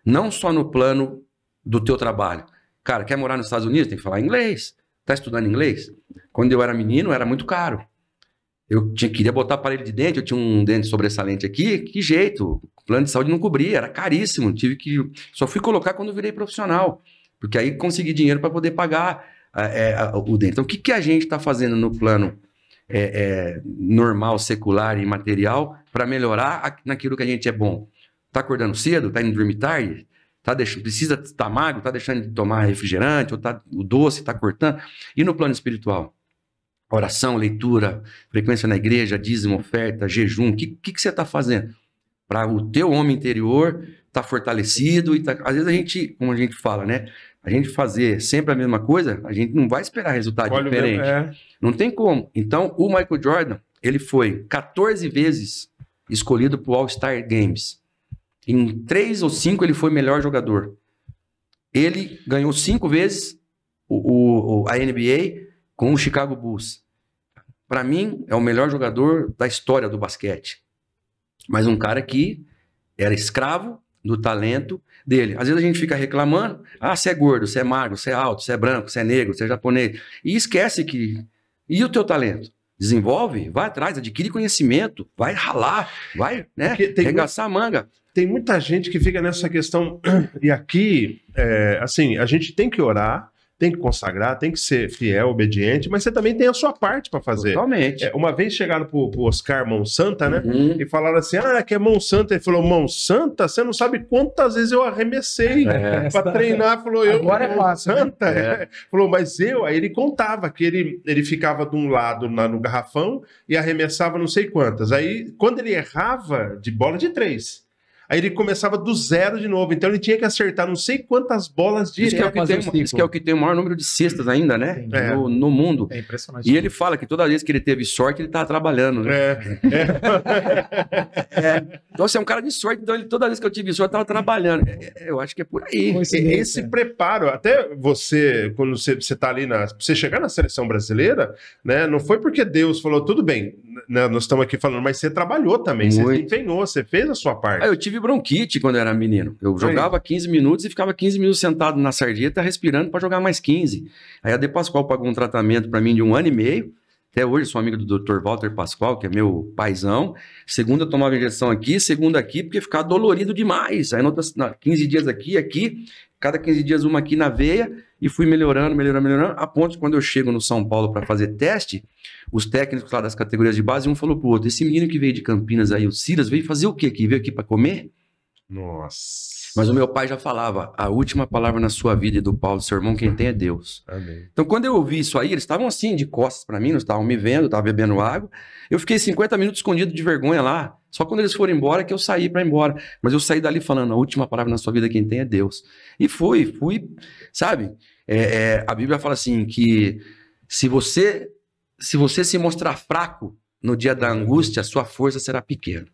Não só no plano do teu trabalho. Cara, quer morar nos Estados Unidos? Tem que falar inglês. Tá estudando inglês? Quando eu era menino, era muito caro. Eu queria botar aparelho de dente, eu tinha um dente sobressalente aqui, que jeito? O plano de saúde não cobria, era caríssimo. Só fui colocar quando eu virei profissional, porque aí consegui dinheiro para poder pagar o dente. Então, o que a gente está fazendo no plano normal, secular e material para melhorar naquilo que a gente é bom? Tá acordando cedo? Tá indo dormir tarde? Precisa estar magro, tá deixando de tomar refrigerante, ou o doce tá cortando. E no plano espiritual? Oração, leitura, frequência na igreja, dízimo, oferta, jejum. O que você tá fazendo? Para o teu homem interior tá fortalecido. Às vezes a gente, como a gente fala, né? A gente fazer sempre a mesma coisa, a gente não vai esperar resultado diferente. Não tem como. Então, o Michael Jordan, ele foi 14 vezes escolhido pro All-Star Games. Em 3 ou 5 ele foi melhor jogador. Ele ganhou 5 vezes a NBA com o Chicago Bulls. Para mim, é o melhor jogador da história do basquete. Mas um cara que era escravo do talento dele. Às vezes a gente fica reclamando, você é gordo, você é magro, você é alto, você é branco, você é negro, você é japonês. E esquece que... E o teu talento? Desenvolve, vai atrás, adquire conhecimento, vai ralar, vai, né, arregaçar a manga. Tem muita gente que fica nessa questão, e aqui, assim, a gente tem que orar, tem que consagrar, tem que ser fiel, obediente, mas você também tem a sua parte para fazer. Totalmente. Uma vez chegaram pro Oscar Monsanta, né? E falaram assim, que é Monsanta. Ele falou, Monsanta? Você não sabe quantas vezes eu arremessei para treinar. Falou, agora é fácil. Monsanta. Falou, mas aí ele contava que ele ficava de um lado no garrafão e arremessava não sei quantas. Aí, quando ele errava de bola de 3... Aí ele começava do 0 de novo. Então ele tinha que acertar não sei quantas bolas de Isso que é o que tem o maior número de cestas ainda, né? No mundo. É impressionante. E ele fala que toda vez que ele teve sorte, ele estava trabalhando, né? Então, você é um cara de sorte, então toda vez que eu tive sorte, eu estava trabalhando. Eu acho que é por aí. Esse preparo, até você, quando você está ali, você chegar na seleção brasileira, né? Não foi porque Deus falou, tudo bem, né, nós estamos aqui falando, mas você trabalhou também, você empenhou, você fez a sua parte. Eu tive bronquite quando eu era menino. Eu jogava 15 minutos e ficava 15 minutos sentado na sarjeta, respirando para jogar mais 15. Aí a De Pascoal pagou um tratamento para mim de 1 ano e meio. Até hoje sou amigo do Dr. Walter Pascoal, que é meu paizão. Segunda eu tomava injeção aqui, segunda aqui, porque ficava dolorido demais. Aí 15 dias aqui, cada 15 dias uma aqui na veia, e fui melhorando, a ponto de quando eu chego no São Paulo para fazer teste, os técnicos lá das categorias de base, um falou pro outro, esse menino que veio de Campinas aí, o Silas, veio fazer o quê aqui? Veio aqui para comer? Nossa. Mas o meu pai já falava, a última palavra na sua vida e do Paulo, seu irmão, quem tem é Deus. Amém. Então quando eu ouvi isso aí, eles estavam assim, de costas para mim, não estavam me vendo, eu estava bebendo água, eu fiquei 50 minutos escondido de vergonha lá, só quando eles foram embora que eu saí para ir embora. Mas eu saí dali falando, a última palavra na sua vida quem tem é Deus. E fui, sabe? A Bíblia fala assim que se você se mostrar fraco no dia da angústia, a sua força será pequena.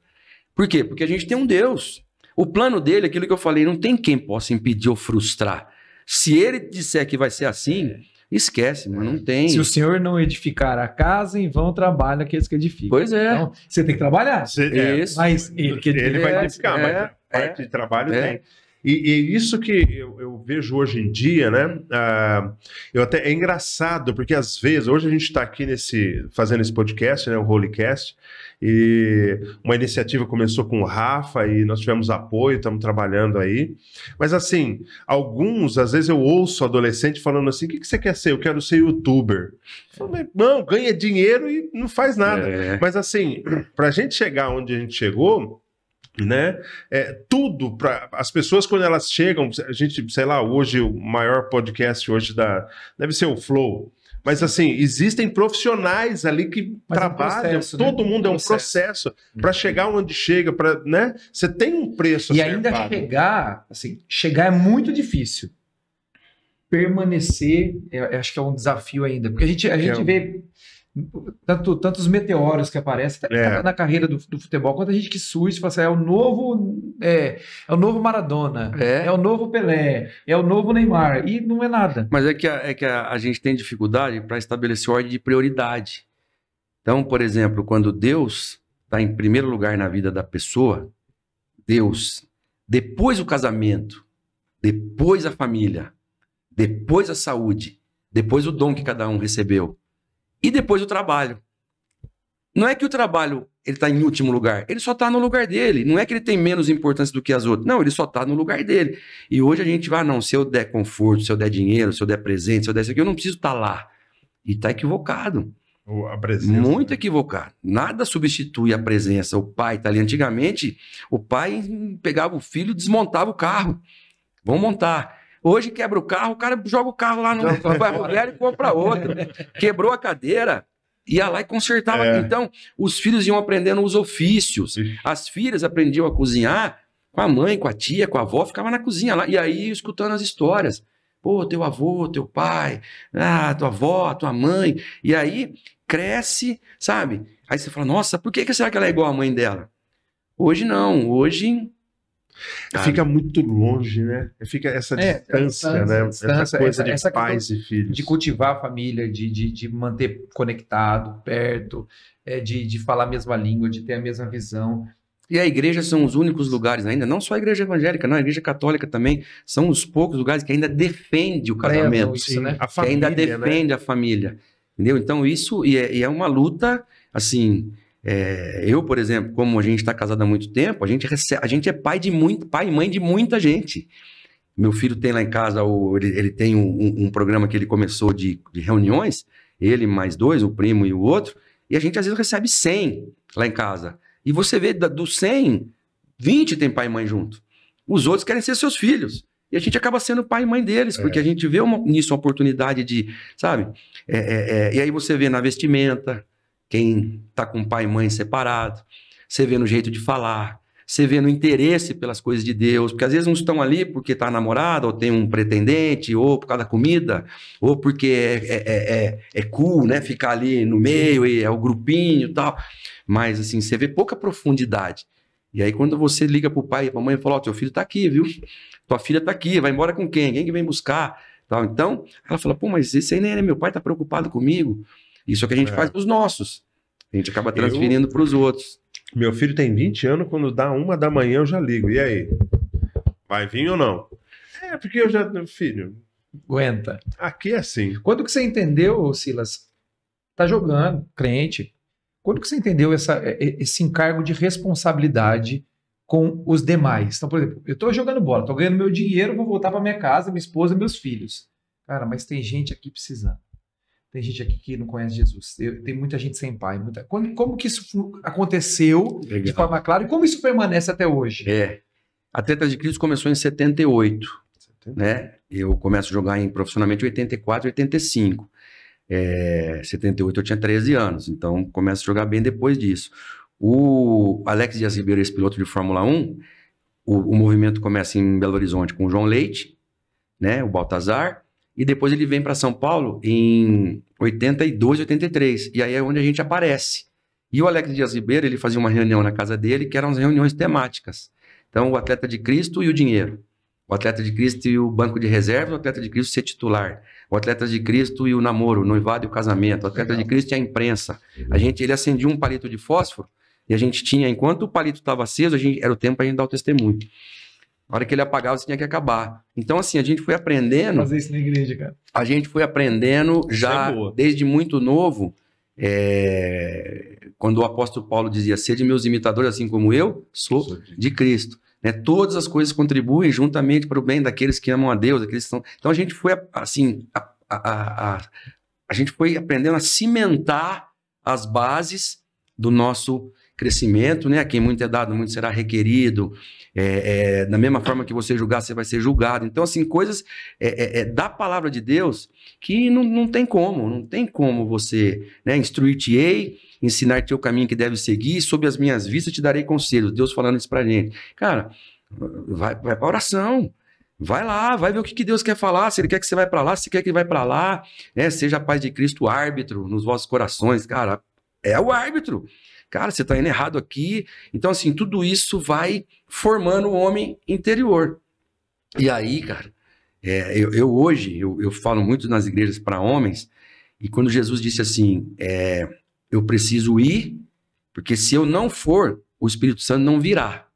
Por quê? Porque a gente tem um Deus. O plano dele, aquilo que eu falei, não tem quem possa impedir ou frustrar. Se ele disser que vai ser assim, esquece, mas não tem. Se o Senhor não edificar a casa, em vão trabalham aqueles que edificam. Pois é. Então, você tem que trabalhar. Isso. Mas ele vai edificar, mas a parte de trabalho tem. E isso que eu vejo hoje em dia, né? É engraçado, porque às vezes, hoje a gente está aqui fazendo esse podcast, né? O Holycast, e uma iniciativa começou com o Rafa e nós tivemos apoio, estamos trabalhando aí. Mas assim, às vezes eu ouço adolescente falando assim: o que você quer ser? Eu quero ser youtuber. Eu falo, não, ganha dinheiro e não faz nada. Mas assim, para a gente chegar onde a gente chegou, né? Tudo para as pessoas, quando elas chegam, a gente, sei lá, hoje o maior podcast hoje deve ser o Flow. Mas assim, existem profissionais ali que trabalham, processo, todo mundo é um processo para chegar onde chega, né? Você tem um preço e ainda chegar é muito difícil. Permanecer, eu acho que é um desafio ainda, porque a gente vê tantos meteoros que aparecem na carreira do futebol, quanto a gente que surge e fala assim, é o novo Maradona, é o novo Pelé, é o novo Neymar, e não é nada. Mas é que a gente tem dificuldade para estabelecer ordem de prioridade. Então, por exemplo, quando Deus está em primeiro lugar na vida da pessoa, Deus, depois o casamento, depois a família, depois a saúde, depois o dom que cada um recebeu, e depois o trabalho. Não é que o trabalho ele está em último lugar, ele só está no lugar dele. Não é que ele tem menos importância do que as outras. Não, ele só está no lugar dele. E hoje a gente vai, se eu der conforto, se eu der dinheiro, se eu der presente, se eu der isso aqui, eu não preciso estar lá. E está equivocado. A presença, muito equivocado. Nada substitui a presença. O pai está ali. Antigamente, o pai pegava o filho e desmontava o carro. Vamos montar. Hoje quebra o carro, o cara joga o carro lá no lugar e compra outro. Quebrou a cadeira, ia lá e consertava. Então, os filhos iam aprendendo os ofícios. As filhas aprendiam a cozinhar com a mãe, com a tia, com a avó, ficava na cozinha lá. E aí, escutando as histórias. Pô, teu avô, teu pai, tua avó, tua mãe. E aí, cresce, sabe? Aí você fala, nossa, por que será que ela é igual à mãe dela? Hoje não, hoje... Fica muito longe, né? Fica essa distância, né? Essa coisa de pais e filhos. De cultivar a família, de manter conectado, perto, de falar a mesma língua, de ter a mesma visão. E a igreja são os únicos lugares ainda, não só a igreja evangélica, não, a igreja católica também, são os poucos lugares que ainda defende o casamento, isso, né? A família, que ainda defende, né? A família, entendeu? Então isso, e é uma luta, assim... eu, por exemplo, como a gente está casado há muito tempo, a gente é pai e mãe de muita gente. Meu filho tem lá em casa, ele tem um programa que ele começou de reuniões, ele mais dois, o primo e o outro, e a gente às vezes recebe 100 lá em casa. E você vê, dos 100, 20 tem pai e mãe junto. Os outros querem ser seus filhos. E a gente acaba sendo pai e mãe deles, porque a gente vê nisso uma oportunidade de, sabe? E aí você vê na vestimenta, quem está com pai e mãe separado, você vê no jeito de falar, você vê no interesse pelas coisas de Deus, porque às vezes uns estão ali porque está namorado, ou tem um pretendente, ou por causa da comida, ou porque é cool, né, ficar ali no meio, e é o grupinho e tal, mas assim, você vê pouca profundidade. E aí quando você liga pro pai e pra mãe e fala, teu filho tá aqui, viu? Tua filha tá aqui, vai embora com quem? Quem que vem buscar? Tal. Então, ela fala, pô, mas esse aí nem é meu pai, tá preocupado comigo. Isso é o que a gente faz pros nossos. A gente acaba transferindo pros outros. Meu filho tem 20 anos, quando dá 1 da manhã eu já ligo. E aí? Vai vir ou não? Porque eu já... Filho... Aguenta. Aqui é assim. Quando que você entendeu, Silas? Tá jogando, crente. Quando que você entendeu esse encargo de responsabilidade com os demais? Então, por exemplo, eu tô jogando bola, tô ganhando meu dinheiro, vou voltar pra minha casa, minha esposa, meus filhos. Cara, mas tem gente aqui precisando. Tem gente aqui que não conhece Jesus. Tem muita gente sem pai. Como que isso aconteceu de forma clara e como isso permanece até hoje? Atletas de Cristo começou em 78. Né? Eu começo a jogar profissionalmente em 84, 85. 78 eu tinha 13 anos. Então começo a jogar bem depois disso. O Alex Dias Ribeiro, esse piloto de Fórmula 1, o movimento começa em Belo Horizonte com o João Leite, né? O Baltazar. e depois ele vem para São Paulo em 82, 83, e aí é onde a gente aparece. E o Alex Dias Ribeiro, ele fazia uma reunião na casa dele, que eram as reuniões temáticas. Então, o atleta de Cristo e o dinheiro. O atleta de Cristo e o banco de reserva, o atleta de Cristo ser titular. O atleta de Cristo e o namoro, o noivado e o casamento. O atleta de Cristo e a imprensa. Ele acendia um palito de fósforo e a gente tinha, enquanto o palito estava aceso, era o tempo para a gente dar o testemunho. Na hora que ele apagava, você tinha que acabar. Então, assim, a gente foi aprendendo... Fazer isso na igreja, cara. A gente foi aprendendo já desde muito novo, quando o apóstolo Paulo dizia, sede meus imitadores, assim como eu sou de Cristo. Né? Todas as coisas contribuem juntamente para o bem daqueles que amam a Deus, aqueles que estão... Então, a gente foi, assim, a gente foi aprendendo a cimentar as bases do nosso crescimento, né? A quem muito é dado, muito será requerido. Da mesma forma que você julgar, você vai ser julgado. Então, assim, coisas da palavra de Deus que não tem como você, né? Instruir-te-ei, ensinar-te o caminho que deve seguir, sob as minhas vistas te darei conselhos. Deus falando isso pra gente. Cara, vai pra oração. Vai lá, vai ver o que Deus quer falar, se Ele quer que você vá para lá, se quer que vai para lá, né? Seja a paz de Cristo árbitro nos vossos corações. Cara, é o árbitro. Cara, você está indo errado aqui. Então, assim, tudo isso vai formando o homem interior. E aí, cara, hoje eu falo muito nas igrejas para homens, e quando Jesus disse assim, eu preciso ir, porque se eu não for, o Espírito Santo não virá.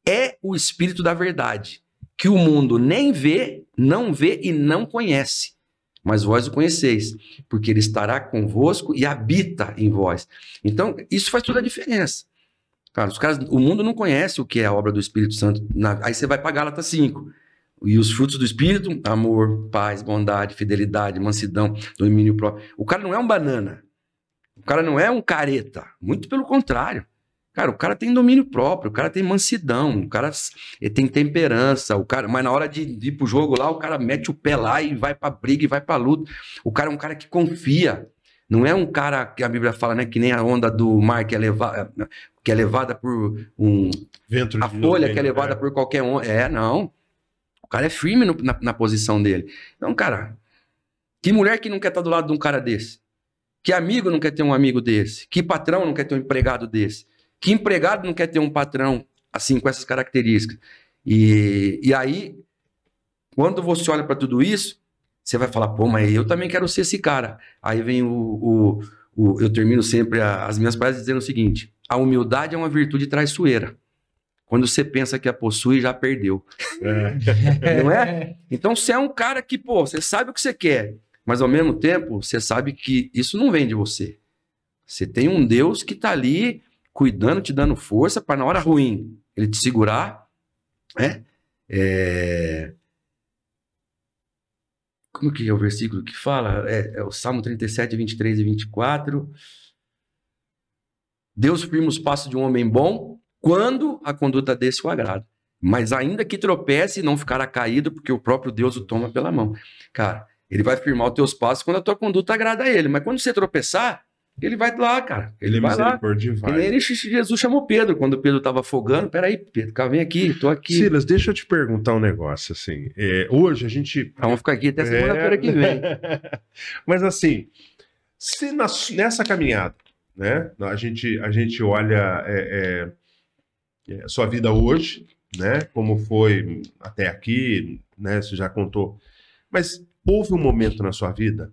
É o Espírito da verdade, que o mundo nem vê, não vê e não conhece. Mas vós o conheceis, porque ele estará convosco e habita em vós. Então, isso faz toda a diferença. Cara, o mundo não conhece o que é a obra do Espírito Santo. Aí você vai para Gálatas 5. E os frutos do Espírito, amor, paz, bondade, fidelidade, mansidão, domínio próprio. O cara não é um banana. O cara não é um careta. Muito pelo contrário. Cara, o cara tem domínio próprio, o cara tem mansidão, o cara tem temperança, mas na hora de ir pro jogo lá, o cara mete o pé lá e vai pra briga e vai pra luta. O cara é um cara que confia. Não é um cara que a Bíblia fala, né, que nem a onda do mar que é levada por vento a folha que é levada por qualquer um. Não. O cara é firme na posição dele. Então, cara, que mulher que não quer estar do lado de um cara desse? Que amigo não quer ter um amigo desse? Que patrão não quer ter um empregado desse? Que empregado não quer ter um patrão assim, com essas características? E aí, quando você olha para tudo isso, você vai falar, pô, mas eu também quero ser esse cara. Aí vem eu termino sempre as minhas palestras dizendo o seguinte, a humildade é uma virtude traiçoeira. Quando você pensa que a possui, já perdeu. Não é? Então, você é um cara que, pô, você sabe o que você quer, mas ao mesmo tempo, você sabe que isso não vem de você. Você tem um Deus que está ali cuidando, te dando força para na hora ruim ele te segurar, né? Como que é o versículo que fala? É o Salmo 37, 23 e 24. Deus firma os passos de um homem bom quando a conduta desse o agrada. Mas ainda que tropece, não ficará caído, porque o próprio Deus o toma pela mão. Cara, ele vai firmar os teus passos quando a tua conduta agrada a ele. Mas quando você tropeçar, ele vai lá, cara. Ele vai lá. Jesus chamou Pedro, quando Pedro estava afogando. Peraí, Pedro, cara, vem aqui, tô aqui. Silas, deixa eu te perguntar um negócio, assim. Hoje a gente... Vamos ficar aqui até segunda-feira que vem. Mas assim, se nessa caminhada, né, a gente olha a sua vida hoje, né, como foi até aqui, né, você já contou. Mas houve um momento na sua vida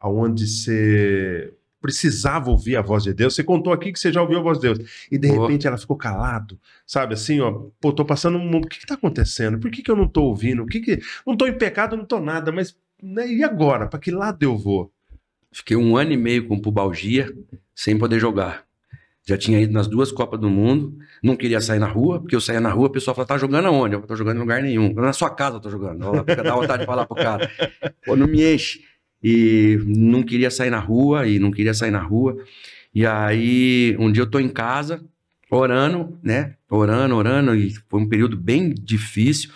onde você precisava ouvir a voz de Deus. Você contou aqui que você já ouviu a voz de Deus. E de repente ela ficou calado, sabe? Assim, ó, pô, tô passando um... O que tá acontecendo? Por que eu não tô ouvindo? Não tô em pecado, não tô nada, mas... Né? E agora? Pra que lado eu vou? Fiquei 1 ano e meio com pubalgia, sem poder jogar. Já tinha ido nas 2 Copas do Mundo, não queria sair na rua, porque eu saía na rua, o pessoal falava, tá jogando aonde? Eu tô jogando em lugar nenhum. Na sua casa eu tô jogando. Dá vontade de falar pro cara. Pô, não me enche. E não queria sair na rua, e aí um dia eu tô em casa, orando, né, orando, e foi um período bem difícil,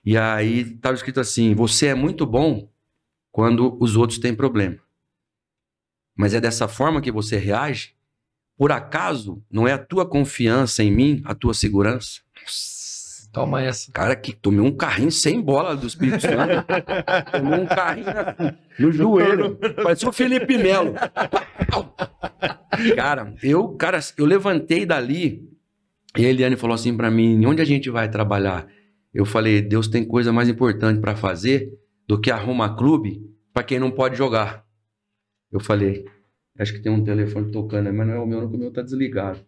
e aí tava escrito assim, você é muito bom quando os outros têm problema, mas é dessa forma que você reage? Por acaso não é a tua confiança em mim, a tua segurança? Toma essa. Cara, que tomei um carrinho sem bola do Espírito Santo. Tomei um carrinho no joelho. Parecia o Felipe Melo. Cara, eu levantei dali e a Eliane falou assim pra mim, onde a gente vai trabalhar? Eu falei, Deus tem coisa mais importante pra fazer do que arrumar clube pra quem não pode jogar. Eu falei, acho que tem um telefone tocando, mas não é o meu tá desligado.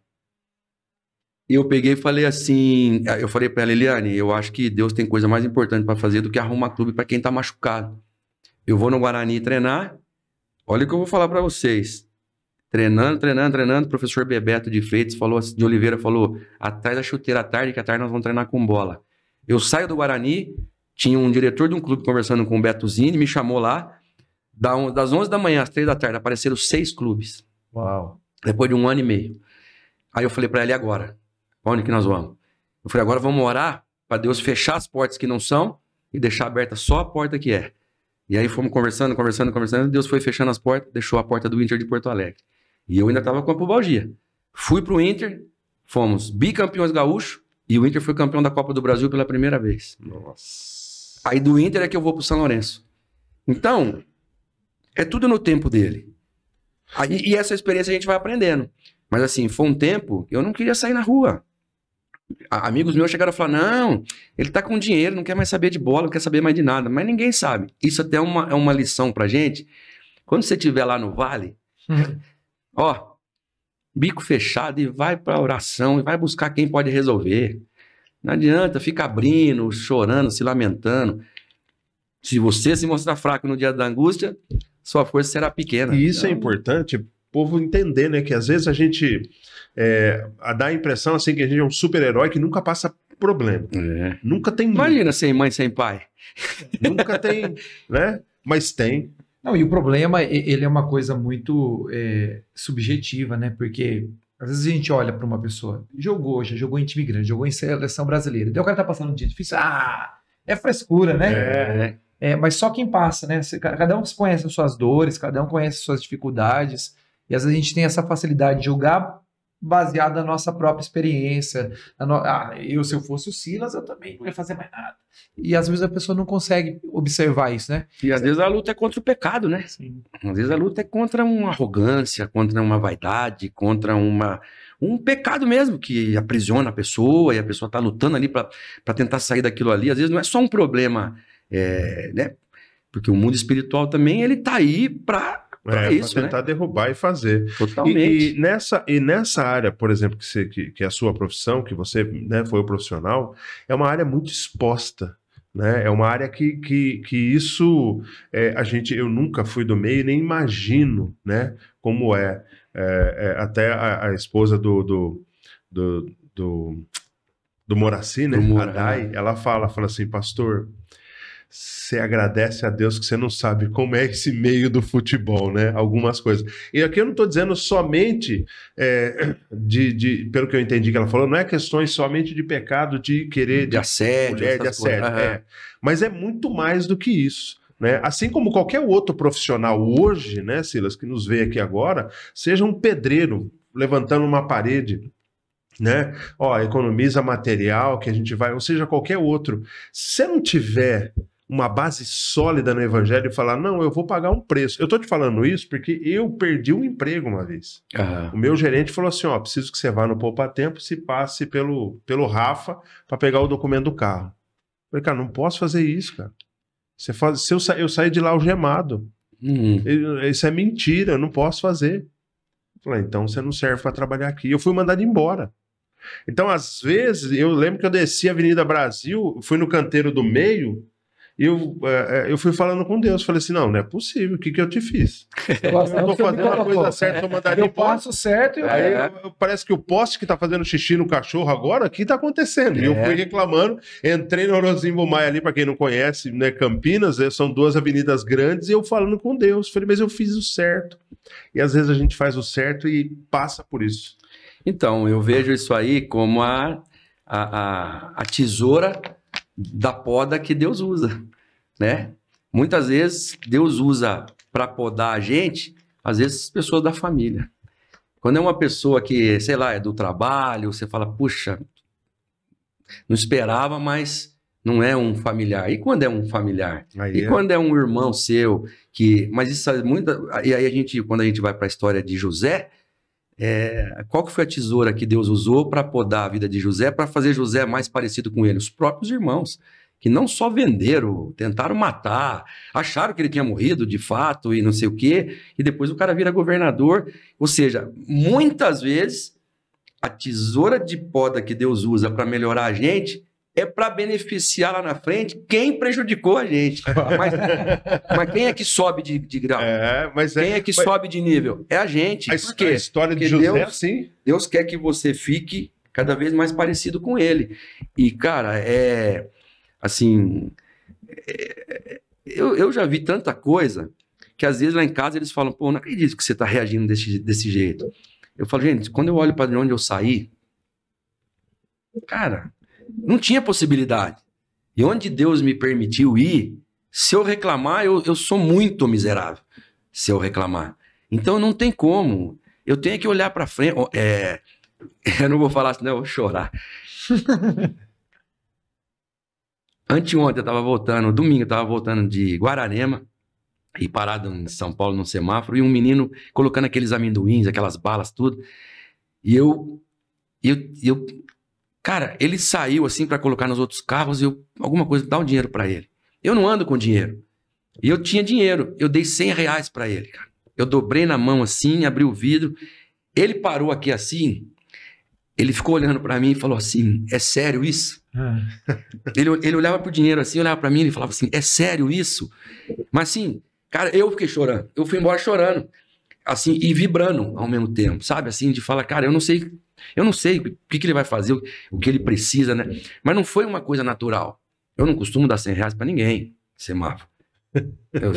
E eu peguei e falei assim, eu falei pra ela, Eliane, eu acho que Deus tem coisa mais importante pra fazer do que arrumar clube pra quem tá machucado. Eu vou no Guarani treinar, olha o que eu vou falar pra vocês. Treinando, o professor Bebeto de Freitas de Oliveira falou, atrás da chuteira à tarde, que à tarde nós vamos treinar com bola. Eu saio do Guarani, tinha um diretor de um clube conversando com o Beto Zini, me chamou lá, das 11 da manhã às 3 da tarde, apareceram 6 clubes. Uau. Depois de 1 ano e meio. Aí eu falei pra ele, e agora? Pra onde que nós vamos? Eu falei, agora vamos orar pra Deus fechar as portas que não são e deixar aberta só a porta que é. E aí fomos conversando, Deus foi fechando as portas, deixou a porta do Inter de Porto Alegre. E eu ainda tava com a pubalgia. Fui pro Inter, fomos bicampeões gaúchos e o Inter foi campeão da Copa do Brasil pela primeira vez. Nossa. Aí do Inter é que eu vou pro São Lourenço. Então, é tudo no tempo dele. Aí, e essa experiência a gente vai aprendendo. Mas assim, foi um tempo que eu não queria sair na rua. Amigos meus chegaram a falar, não, ele tá com dinheiro, não quer mais saber de bola, não quer saber mais de nada. Mas ninguém sabe. Isso até é uma lição pra gente. Quando você estiver lá no vale, ó, bico fechado e vai pra oração e vai buscar quem pode resolver. Não adianta ficar abrindo, chorando, se lamentando. Se você se mostrar fraco no dia da angústia, sua força será pequena. E isso então, é importante o povo entender, né? Que às vezes a gente dá a impressão assim que a gente é um super-herói que nunca passa problema. É. Nunca tem. Imagina sem mãe, sem pai. Nunca tem, né? Mas tem. Não, e o problema, ele é uma coisa muito subjetiva, né? Porque às vezes a gente olha para uma pessoa, já jogou em time grande, jogou em seleção brasileira, daí o cara tá passando um dia difícil, é frescura, né? Mas só quem passa, né? Cada um conhece as suas dores, cada um conhece as suas dificuldades, e às vezes a gente tem essa facilidade de julgar baseado na nossa própria experiência. Se eu fosse o Silas, eu também não ia fazer mais nada. E às vezes a pessoa não consegue observar isso, né? E às vezes a luta é contra o pecado, né? Sim. Às vezes a luta é contra uma arrogância, contra uma vaidade, contra um pecado mesmo que aprisiona a pessoa e a pessoa está lutando ali para tentar sair daquilo ali. Às vezes não é só um problema, né? Porque o mundo espiritual também, ele tá aí para isso, pra tentar derrubar e fazer. Totalmente. E nessa área, por exemplo, que é a sua profissão, que você, né, foi o profissional, é uma área muito exposta. Né? É uma área que isso eu nunca fui do meio, nem imagino, né, como até a esposa do Moraci, né, a Dai, ela fala assim, pastor, você agradece a Deus que você não sabe como é esse meio do futebol, né? Algumas coisas. E aqui eu não estou dizendo somente pelo que eu entendi que ela falou, não é questões somente de pecado, de querer de assédio, mulher, de assédio, mas é muito mais do que isso. Né? Assim como qualquer outro profissional hoje, né, Silas, que nos vê aqui agora, seja um pedreiro levantando uma parede, né? Economiza material que a gente vai, ou seja, qualquer outro. Se você não tiver uma base sólida no evangelho e falar, não, eu vou pagar um preço. Eu tô te falando isso porque eu perdi um emprego uma vez. O meu gerente falou assim, preciso que você vá no Poupa Tempo, se passe pelo Rafa para pegar o documento do carro. Eu falei, cara, não posso fazer isso, cara. Eu saí de lá algemado. Isso é mentira, eu não posso fazer. Eu falei, então você não serve para trabalhar aqui. Eu fui mandado embora. Então, às vezes, eu lembro que eu desci a Avenida Brasil, fui no canteiro do meio, e eu fui falando com Deus. Falei assim, não é possível, o que eu te fiz? Eu estou fazendo a coisa certa, eu mandaria eu passo certo. Parece que o poste que está fazendo xixi no cachorro agora, o que está acontecendo? E eu fui reclamando, entrei no Orozimbo Maia ali, para quem não conhece, né, Campinas, são 2 avenidas grandes, e eu falando com Deus. Falei, mas eu fiz o certo. E às vezes a gente faz o certo e passa por isso. Então, eu vejo isso aí como a tesoura da poda que Deus usa, né? Muitas vezes Deus usa para podar a gente, às vezes pessoas da família. Quando é uma pessoa que, sei lá, é do trabalho, você fala, puxa, não esperava, mas não é um familiar. E quando é um familiar? Aí Quando é um irmão seu, mas isso é muita. E aí quando a gente vai para a história de José, qual que foi a tesoura que Deus usou para podar a vida de José, para fazer José mais parecido com ele? Os próprios irmãos, que não só venderam, tentaram matar, acharam que ele tinha morrido de fato e não sei o quê, e depois o cara vira governador. Ou seja, muitas vezes a tesoura de poda que Deus usa para melhorar a gente é para beneficiar lá na frente quem prejudicou a gente. Mas quem é que sobe de grau? Quem é que sobe de nível? É a gente. Por quê? A história de Porque José, sim. Deus quer que você fique cada vez mais parecido com ele. E, cara, assim, eu já vi tanta coisa que às vezes lá em casa eles falam, pô, não acredito que você está reagindo desse jeito. Eu falo, gente, quando eu olho para onde eu saí, cara, não tinha possibilidade. E onde Deus me permitiu ir, se eu reclamar, eu sou muito miserável, se eu reclamar. Então não tem como. Eu tenho que olhar para frente. Eu não vou falar assim, não, eu vou chorar. Anteontem eu estava voltando, domingo eu estava voltando de Guararema, e parado em São Paulo num semáforo, e um menino colocando aqueles amendoins, aquelas balas, tudo. E eu cara, ele saiu assim para colocar nos outros carros, e alguma coisa, dá um dinheiro para ele. Eu não ando com dinheiro. E eu tinha dinheiro, eu dei R$100 para ele, cara. Eu dobrei na mão assim, abri o vidro, ele parou aqui assim, ele ficou olhando para mim e falou assim, é sério isso? Ele olhava pro dinheiro assim, olhava para mim e falava assim, é sério isso? Mas assim, cara, eu fiquei chorando, eu fui embora chorando, assim, e vibrando ao mesmo tempo, sabe? Assim, de falar, cara, eu não sei o que ele vai fazer, o que ele precisa, né? Mas não foi uma coisa natural. Eu não costumo dar R$100 para ninguém, semáforo.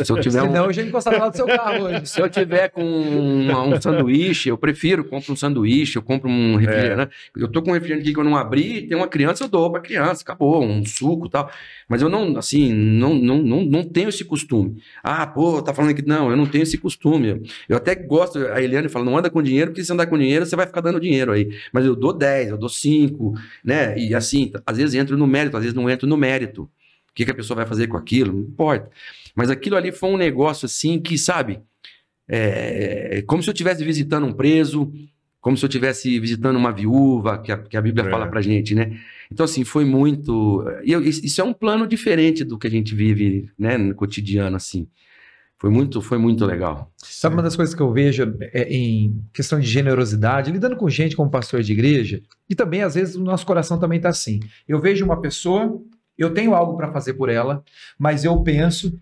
Se eu tiver Senão eu já encostava lá do seu carro hoje. Se eu tiver com um sanduíche, eu compro um sanduíche, eu compro um refrigerante. Eu tô com um refrigerante aqui que eu não abri, tem uma criança, eu dou pra criança, acabou, um suco e tal. Mas eu não, assim, não tenho esse costume. Ah, pô, tá falando aqui. Não, eu não tenho esse costume. Eu até gosto, a Eliane fala, não anda com dinheiro, porque se andar com dinheiro, você vai ficar dando dinheiro aí. Mas eu dou 10, eu dou 5, né? E assim, às vezes entro no mérito, às vezes não entro no mérito. O que a pessoa vai fazer com aquilo? Não importa. Mas aquilo ali foi um negócio assim que, sabe, como se eu estivesse visitando um preso, como se eu estivesse visitando uma viúva, que a Bíblia fala pra gente, né? Então, assim, foi muito... isso é um plano diferente do que a gente vive, né, no cotidiano, assim. Foi muito legal. Sabe uma das coisas que eu vejo em questão de generosidade, lidando com gente como pastor de igreja, e também, às vezes, o nosso coração também tá assim. Eu vejo uma pessoa... Eu tenho algo para fazer por ela, mas eu penso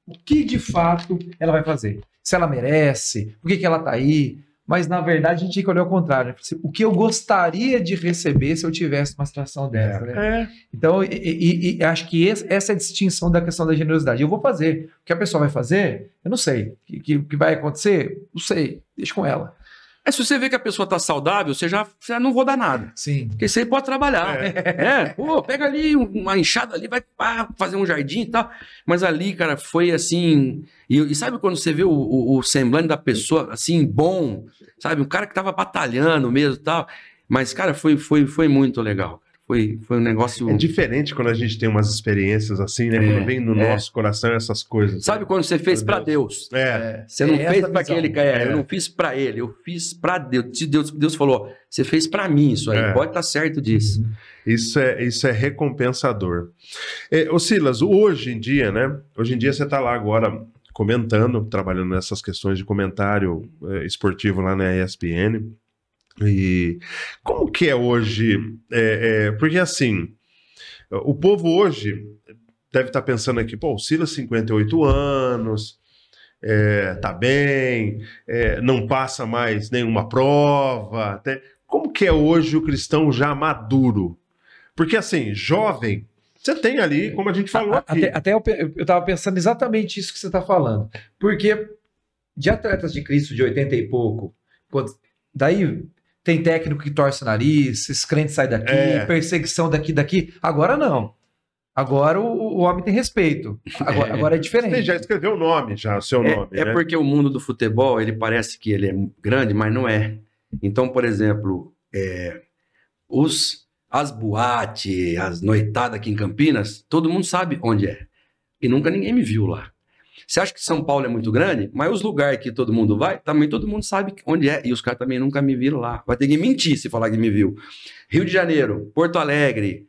o que de fato ela vai fazer. Se ela merece, por que ela está aí. Mas, na verdade, a gente tem que olhar ao contrário. Né? O que eu gostaria de receber se eu tivesse uma situação dessa. Né? Então, acho que essa é a distinção da questão da generosidade. Eu vou fazer. O que a pessoa vai fazer, eu não sei. O que vai acontecer, não sei. Deixa com ela. Se você vê que a pessoa tá saudável, você já não vou dar nada. Sim. Porque você pode trabalhar. Pô, pega ali uma enxada ali, vai fazer um jardim e tal. Mas ali, cara, foi assim... E sabe quando você vê o semblante da pessoa, assim, bom, sabe? Um cara que tava batalhando mesmo e tal. Mas, cara, foi muito legal. Foi um negócio... É diferente quando a gente tem umas experiências assim, né? Quando vem no nosso coração essas coisas. Sabe quando você fez para Deus? Você não fez para aquele cara. Eu não fiz para ele, eu fiz para Deus. Deus falou, você fez para mim isso aí. Pode estar certo disso. Isso é recompensador. Ô Silas, hoje em dia, né? Hoje em dia você está lá agora comentando, trabalhando nessas questões de comentário esportivo lá na ESPN. E como que é hoje? Porque assim, o povo hoje deve estar pensando aqui, pô, o Silas 58 anos, tá bem, não passa mais nenhuma prova. Como que é hoje o cristão já maduro? Porque assim, jovem, você tem ali, como a gente falou aqui. Até eu estava pensando exatamente isso que você está falando. Porque de atletas de Cristo de 80 e pouco, daí... Tem técnico que torce o nariz, esses crentes saem daqui, perseguição daqui. Agora não. Agora o homem tem respeito. Agora é diferente. Você já escreveu o nome, o seu nome. Né? Porque o mundo do futebol, ele parece que ele é grande, mas não é. Então, por exemplo, as boates, as noitadas aqui em Campinas, todo mundo sabe onde é. E nunca ninguém me viu lá. Você acha que São Paulo é muito grande? Mas os lugares que todo mundo vai, também todo mundo sabe onde é. E os caras também nunca me viram lá. Vai ter que mentir se falar que me viu. Rio de Janeiro, Porto Alegre.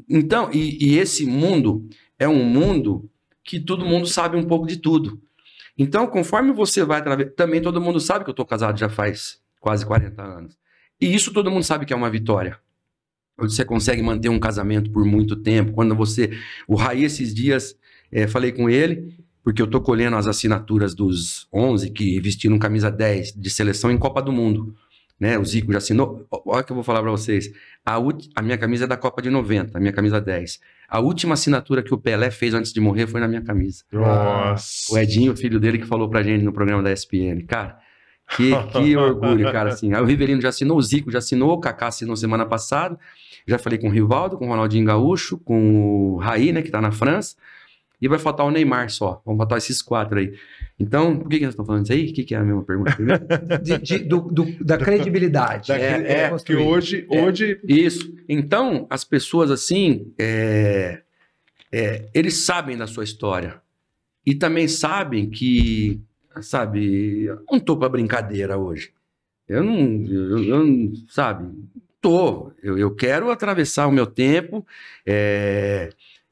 Então, e esse mundo é um mundo que todo mundo sabe um pouco de tudo. Então, conforme você vai através... Também todo mundo sabe que eu estou casado já faz quase 40 anos. E isso todo mundo sabe que é uma vitória. Você consegue manter um casamento por muito tempo. Quando você... O Raí, esses dias, falei com ele, porque eu tô colhendo as assinaturas dos 11 que vestiram camisa 10 de seleção em Copa do Mundo. Né? O Zico já assinou. Olha o que eu vou falar para vocês. A minha camisa é da Copa de 90, a minha camisa 10. A última assinatura que o Pelé fez antes de morrer foi na minha camisa. Nossa. O Edinho, o filho dele, que falou pra gente no programa da ESPN. Cara, que orgulho, cara, assim. Aí o Rivelino já assinou, o Zico já assinou, o Kaká assinou semana passada. Já falei com o Rivaldo, com o Ronaldinho Gaúcho, com o Raí, né, que tá na França. E vai faltar o Neymar só. Vamos faltar esses 4 aí. Então, por que nós estamos falando disso aí? O que é a mesma pergunta primeiro? Da credibilidade. Que hoje... Isso. Então, as pessoas assim, eles sabem da sua história. E também sabem que, sabe, eu não tô para brincadeira hoje. Eu não sabe, eu quero atravessar o meu tempo,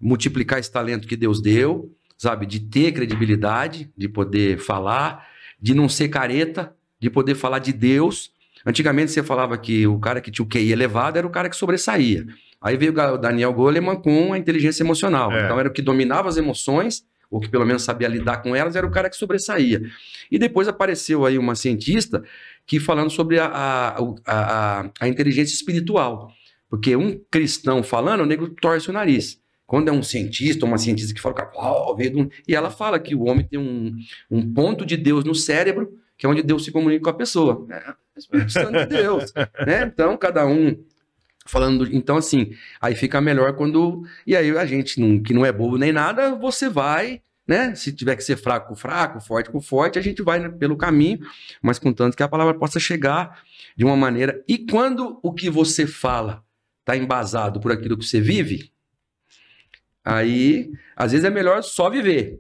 multiplicar esse talento que Deus deu, sabe, de ter credibilidade, de poder falar, de não ser careta, de poder falar de Deus. Antigamente você falava que o cara que tinha o QI elevado era o cara que sobressaía. Aí veio o Daniel Goleman com a inteligência emocional. Então era o que dominava as emoções, ou que pelo menos sabia lidar com elas, era o cara que sobressaía. E depois apareceu aí uma cientista que falando sobre a inteligência espiritual. Porque um cristão falando, o nego torce o nariz. Quando é um cientista, uma cientista que fala, e ela fala que o homem tem um ponto de Deus no cérebro, que é onde Deus se comunica com a pessoa. Espírito Santo de Deus. Né? Então, cada um falando... Então, assim, aí fica melhor quando... E aí a gente, que não é bobo nem nada, você vai, né? Se tiver que ser fraco com fraco, forte com forte, a gente vai, né, pelo caminho, mas contanto que a palavra possa chegar de uma maneira... E quando o que você fala está embasado por aquilo que você vive... Aí, às vezes é melhor só viver,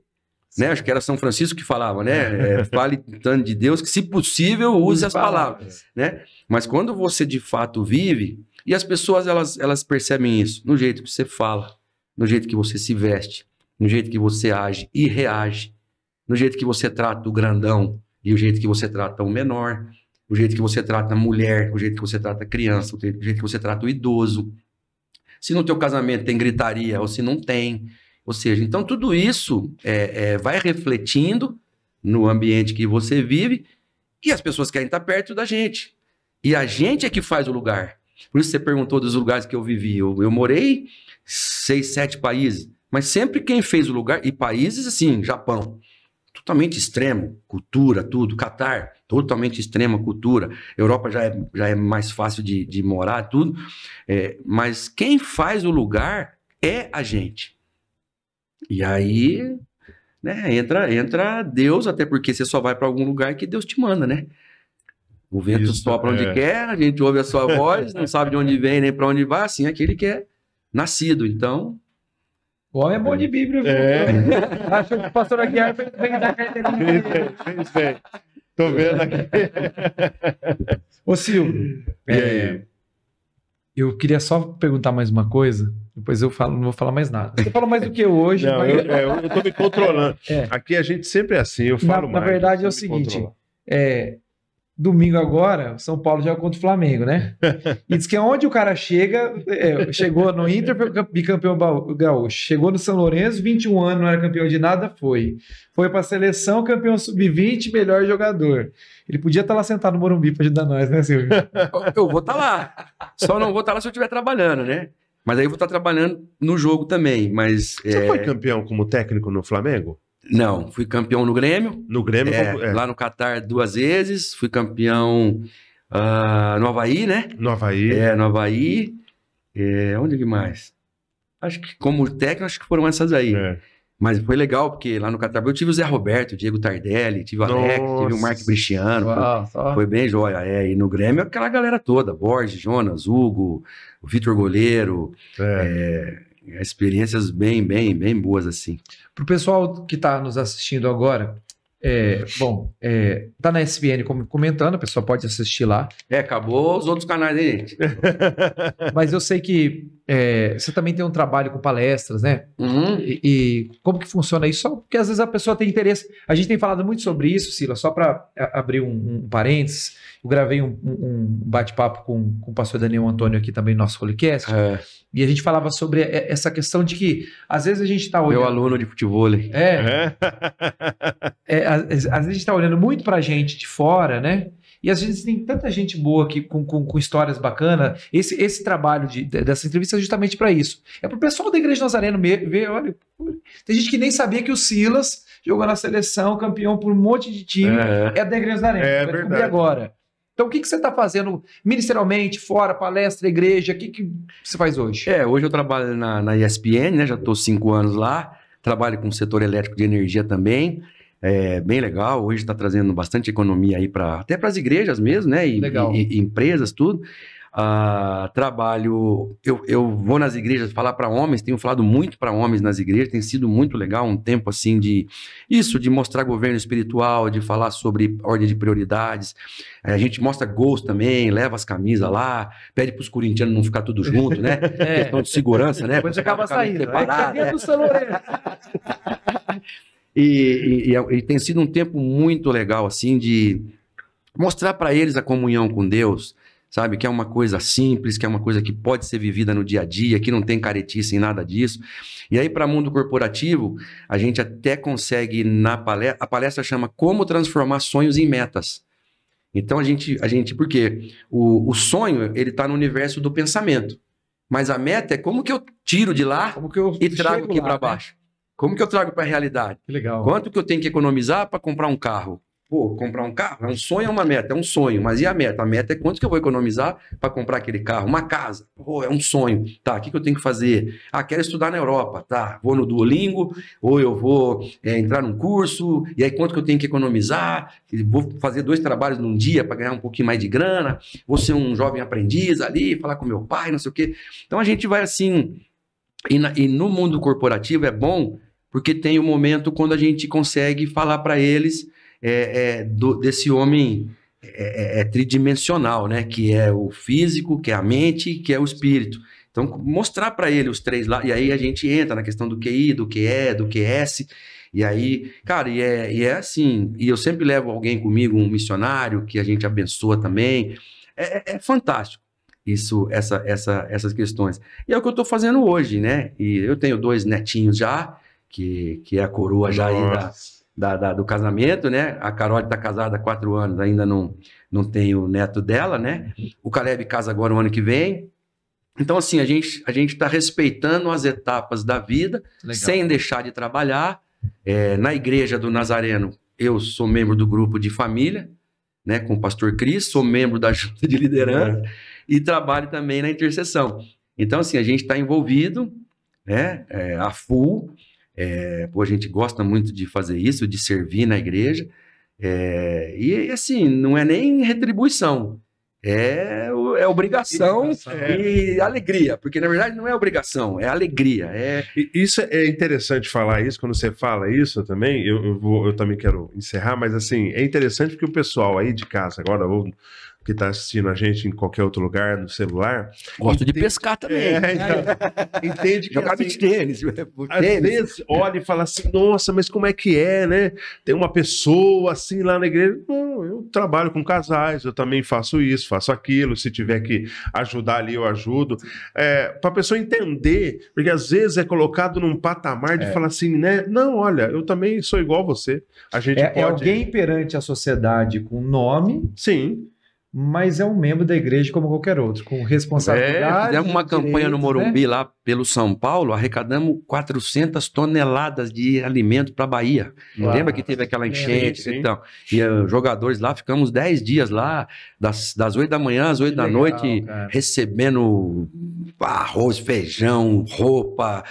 né? Acho que era São Francisco que falava, né? Fale tanto de Deus que, se possível, use as palavras, né? Mas quando você de fato vive, e as pessoas elas percebem isso no jeito que você fala, no jeito que você se veste, no jeito que você age e reage, no jeito que você trata o grandão e o jeito que você trata o menor, o jeito que você trata a mulher, o jeito que você trata a criança, o jeito que você trata o idoso. Se no teu casamento tem gritaria ou se não tem. Ou seja, então tudo isso vai refletindo no ambiente que você vive e as pessoas querem estar perto da gente. E a gente é que faz o lugar. Por isso você perguntou dos lugares que eu vivi. Eu morei 6, 7 países, mas sempre quem fez o lugar, e países assim, Japão, totalmente extremo, cultura, tudo. Catar, totalmente extrema cultura. Europa já é mais fácil de morar, tudo. Mas quem faz o lugar é a gente. E aí, né, entra Deus, até porque você só vai para algum lugar que Deus te manda, né? O vento sopra onde quer, a gente ouve a sua voz, não sabe de onde vem nem para onde vai, assim, aquele que é nascido. Então... O homem é bom de Bíblia, viu? Acho que o pastor Aguiar vem dar carteirinha. Fez bem. Tô vendo aqui. Ô, Silvio, eu queria só perguntar mais uma coisa, depois eu falo, não vou falar mais nada. Você fala mais do que eu hoje. Não, mas... eu tô me controlando. Aqui a gente sempre é assim, eu falo mais. Na verdade é o seguinte, domingo agora, São Paulo joga contra o Flamengo, né? E diz que onde o cara chegou no Inter, foi bicampeão gaúcho. Chegou no São Lourenço, 21 anos, não era campeão de nada, foi para a seleção, campeão sub-20, melhor jogador. Ele podia estar lá sentado no Morumbi para ajudar nós, né, Silvio? Eu vou estar lá. Só não vou estar lá se eu estiver trabalhando, né? Mas aí eu vou estar trabalhando no jogo também. Mas, Você foi campeão como técnico no Flamengo? Não, fui campeão no Grêmio. No Grêmio? Lá no Catar 2 vezes. Fui campeão no Avaí, né? No Avaí. No Avaí. Onde que mais? Acho que como técnico, acho que foram essas aí. Mas foi legal, porque lá no Catarbu eu tive o Zé Roberto, o Diego Tardelli, tive o Alex, tive o Mark Brichiano. Foi bem joia. E no Grêmio, aquela galera toda, Borges, Jonas, Hugo, o Vitor Goleiro. Experiências bem boas, assim. Para o pessoal que está nos assistindo agora, tá na ESPN comentando, a pessoa pode assistir lá. Acabou os outros canais aí, gente. Mas eu sei que você também tem um trabalho com palestras, né? Uhum. E como que funciona isso? Só porque às vezes a pessoa tem interesse. A gente tem falado muito sobre isso, Silas, só para abrir um parênteses. Eu gravei um bate-papo com o pastor Daniel Antônio aqui também no nosso Holycast. E a gente falava sobre essa questão de que às vezes a gente está olhando... Meu aluno de futebol. Às vezes a gente está olhando muito para a gente de fora, né? E às vezes tem tanta gente boa aqui com histórias bacanas. Esse trabalho dessa entrevista é justamente para isso. É para o pessoal da Igreja Nazareno ver, olha, tem gente que nem sabia que o Silas jogou na seleção, campeão por um monte de time, é da Igreja Nazareno. Vai descobrir agora. Então, o que você está fazendo ministerialmente, fora, palestra, igreja? O que você faz hoje? Hoje eu trabalho na ESPN, né? Já estou 5 anos lá. Trabalho com o setor elétrico de energia também. Bem legal. Hoje está trazendo bastante economia aí até para as igrejas mesmo, né? E empresas, tudo. Trabalho, eu vou nas igrejas falar para homens, tenho falado muito para homens nas igrejas, tem sido muito legal, um tempo assim de mostrar governo espiritual, de falar sobre ordem de prioridades. A gente mostra gols também, leva as camisas lá, pede para os corintianos não ficar tudo junto, né? Questão de segurança, né? Depois acaba saindo. Do São Lourenço. E tem sido um tempo muito legal, assim, de mostrar para eles a comunhão com Deus, sabe? Que é uma coisa simples, que é uma coisa que pode ser vivida no dia a dia, que não tem caretice em nada disso. E aí, para o mundo corporativo, a gente até consegue, a palestra chama Como Transformar Sonhos em Metas. Então, porque o sonho, ele está no universo do pensamento. Mas a meta é como que eu tiro de lá e trago aqui para baixo. Como que eu trago para a realidade? Que legal. Quanto que eu tenho que economizar para comprar um carro? Pô, comprar um carro é um sonho, é uma meta, é um sonho. Mas e a meta? A meta é quanto que eu vou economizar para comprar aquele carro? Uma casa. Pô, é um sonho. Tá, o que eu tenho que fazer? Quero estudar na Europa. Tá, vou no Duolingo, ou eu vou entrar num curso, e aí quanto que eu tenho que economizar? Vou fazer 2 trabalhos num dia para ganhar um pouquinho mais de grana, vou ser um jovem aprendiz ali, falar com meu pai, não sei o quê. Então a gente vai assim... E no mundo corporativo é bom, porque tem o momento quando a gente consegue falar para eles... desse homem tridimensional, né? Que é o físico, que é a mente, que é o espírito. Então, mostrar para ele os 3 lá, e aí a gente entra na questão do QI, do QE, do QS, e aí, cara, e é assim, e eu sempre levo alguém comigo, um missionário, que a gente abençoa também, é fantástico essas questões. E é o que eu estou fazendo hoje, né? E eu tenho 2 netinhos já, que é a coroa já aí do casamento, né? A Carol está casada há 4 anos, ainda não tem o neto dela, né? O Caleb casa agora o ano que vem. Então, assim, a gente está respeitando as etapas da vida, sem deixar de trabalhar. Na Igreja do Nazareno, eu sou membro do grupo de família, né? Com o pastor Cris, sou membro da junta de liderança e trabalho também na intercessão. Então, assim, a gente está envolvido, né? A full. A gente gosta muito de fazer isso, de servir na igreja, e assim, não é nem retribuição, é obrigação e alegria, porque na verdade não é obrigação, é alegria. Isso é interessante falar isso, quando você fala isso também, eu também quero encerrar, mas assim, é interessante porque o pessoal aí de casa agora, ou que está assistindo a gente em qualquer outro lugar, no celular... Gosto de pescar também. Então, entende que jogar assim, tênis. Às vezes olha e fala assim, nossa, mas como é que é, né? Tem uma pessoa assim lá na igreja. Não, eu trabalho com casais, eu também faço isso, faço aquilo, se tiver que ajudar ali, eu ajudo. Para a pessoa entender, porque às vezes é colocado num patamar de falar assim, né? Não, olha, eu também sou igual a você. A gente pode... alguém perante a sociedade com nome. Sim. Mas é um membro da igreja como qualquer outro, com responsabilidade. Fizemos uma campanha no Morumbi, lá pelo São Paulo, arrecadamos 400 toneladas de alimento para a Bahia. Lembra que teve aquela enchente? Então, e os jogadores lá, ficamos 10 dias lá, das 8 da manhã às 8 da noite, recebendo arroz, feijão, roupa,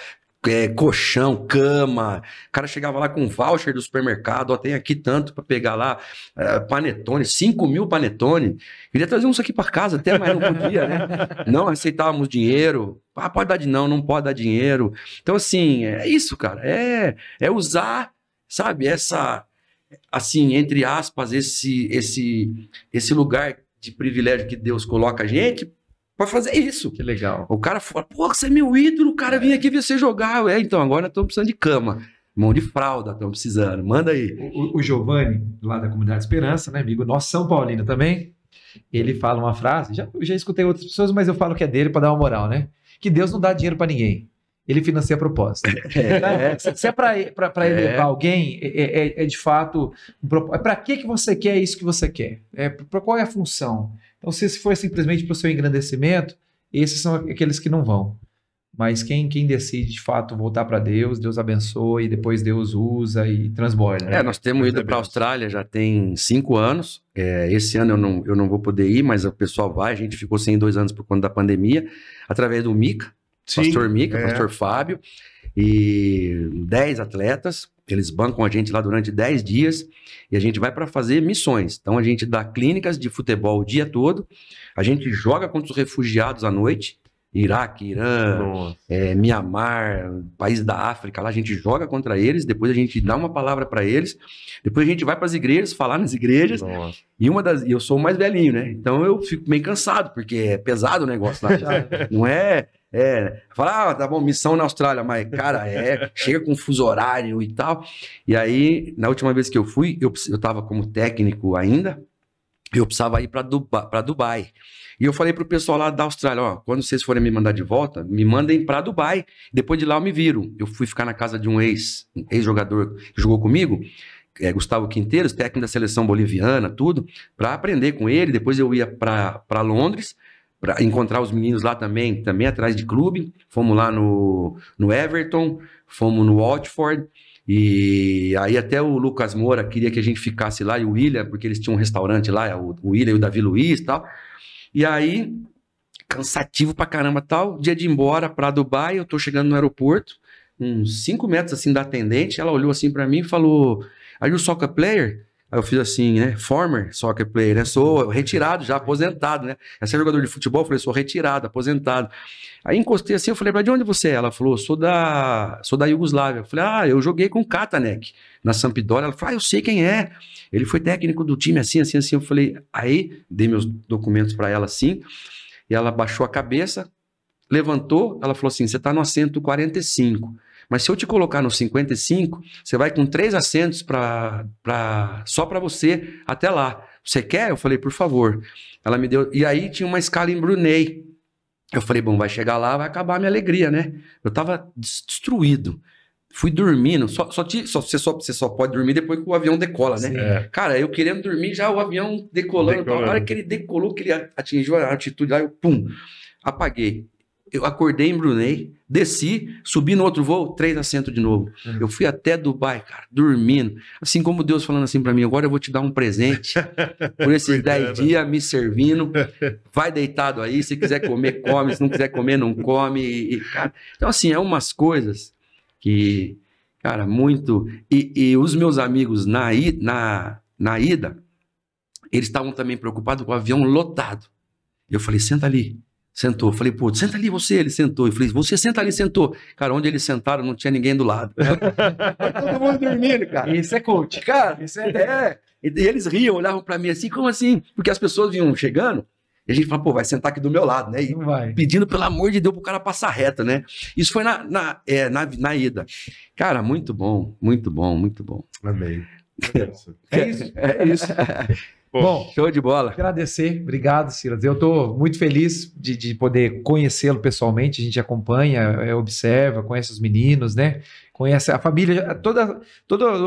colchão, cama. O cara chegava lá com um voucher do supermercado, ó, tem aqui tanto para pegar lá, panetone, 5.000 panetone. Queria trazer uns aqui para casa, até, mas não podia, né? Não aceitávamos dinheiro. Ah, pode dar não pode dar dinheiro. Então, assim, é isso, cara. É usar, sabe, essa, assim, entre aspas, esse lugar de privilégio que Deus coloca a gente pra fazer isso. Que legal. O cara fala, pô, você é meu ídolo, cara, vim aqui ver você jogar. Então, agora nós estamos precisando de cama. Mão de fralda, estamos precisando. Manda aí. O Giovanni, lá da Comunidade Esperança, né, amigo nosso São Paulino também, ele fala uma frase, eu já escutei outras pessoas, mas eu falo que é dele para dar uma moral, né? Que Deus não dá dinheiro para ninguém. Ele financia a proposta. Se é para elevar alguém, é de fato... Para que você quer isso que você quer? Para qual é a função? Então, se for simplesmente para o seu engrandecimento, esses são aqueles que não vão. Mas quem decide, de fato, voltar para Deus, Deus abençoa e depois Deus usa e transborda. Né? Nós temos ido para a Austrália já tem 5 anos. Esse ano eu não vou poder ir, mas o pessoal vai. A gente ficou sem 2 anos por conta da pandemia, através do Mica, pastor Mica, pastor Fábio, e 10 atletas. Eles bancam a gente lá durante 10 dias e a gente vai para fazer missões. Então a gente dá clínicas de futebol o dia todo, a gente joga contra os refugiados à noite, Iraque, Irã, Mianmar, país da África, lá a gente joga contra eles, depois a gente dá uma palavra para eles, depois a gente vai para as igrejas, falar nas igrejas, e eu sou o mais velhinho, né? Então eu fico meio cansado, porque é pesado o negócio lá, não é... Fala, tá bom, missão na Austrália, mas, cara, chega com fuso horário e tal. E aí, na última vez que eu fui, eu tava como técnico ainda, eu precisava ir para Dubai. E eu falei pro pessoal lá da Austrália, ó, quando vocês forem me mandar de volta, me mandem para Dubai. Depois de lá eu me viro. Eu fui ficar na casa de um ex-jogador que jogou comigo, Gustavo Quinteiros, técnico da seleção boliviana, tudo, para aprender com ele. Depois eu ia para Londres, para encontrar os meninos lá também atrás de clube. Fomos lá no Everton, fomos no Watford, e aí até o Lucas Moura queria que a gente ficasse lá, e o William, porque eles tinham um restaurante lá, o William e o Davi Luiz e tal. E aí, cansativo pra caramba tal, dia de ir embora pra Dubai, eu tô chegando no aeroporto, uns 5 metros assim da atendente, ela olhou assim pra mim e falou, are you soccer player? Aí eu fiz assim, né? Former soccer player, né? Sou retirado já, aposentado, né? Esse é jogador de futebol, eu falei, sou retirado, aposentado. Aí encostei assim, eu falei, de onde você é? Ela falou, sou da Iugoslávia. Eu falei, eu joguei com o Katanek na Sampdoria. Ela falou, eu sei quem é. Ele foi técnico do time assim, assim, assim. Eu falei, aí dei meus documentos para ela assim, e ela baixou a cabeça, levantou, ela falou assim, você tá no assento 45. Mas se eu te colocar no 55, você vai com 3 assentos só para você até lá. Você quer? Eu falei, por favor. Ela me deu. E aí tinha uma escala em Brunei. Eu falei, bom, vai chegar lá, vai acabar a minha alegria, né? Eu tava destruído. Fui dormindo. Você só pode dormir depois que o avião decola, né? Cara, eu querendo dormir, já o avião decolando. Na hora que ele decolou, que ele atingiu a altitude, aí eu, apaguei. Eu acordei em Brunei, desci, subi no outro voo, 3 assentos de novo. Eu fui até Dubai, cara, dormindo. Assim como Deus falando assim pra mim, agora eu vou te dar um presente por esses 10 dias me servindo. Vai deitado aí, se quiser comer, come. Se não quiser comer, não come. Cara, então assim, é umas coisas que, cara, muito... E os meus amigos na ida, eles estavam também preocupados com o avião lotado. Eu falei, senta ali. Sentou. Falei, pô, senta ali você. Ele sentou. Eu falei, você senta ali, sentou. Cara, onde eles sentaram não tinha ninguém do lado. Todo mundo dormindo, cara. Isso é coach. Cara, isso E eles riam, olhavam pra mim assim, como assim? Porque as pessoas vinham chegando e a gente fala, pô, vai sentar aqui do meu lado, né? E não vai. Pedindo, pelo amor de Deus, pro cara passar reta, né? Isso foi na ida. Cara, muito bom, muito bom, muito bom. Amém. É isso. É isso. Bom, show de bola. Agradecer, obrigado, Silas. Eu estou muito feliz de poder conhecê-lo pessoalmente. A gente acompanha, observa, conhece os meninos, né? Conhece a família, todo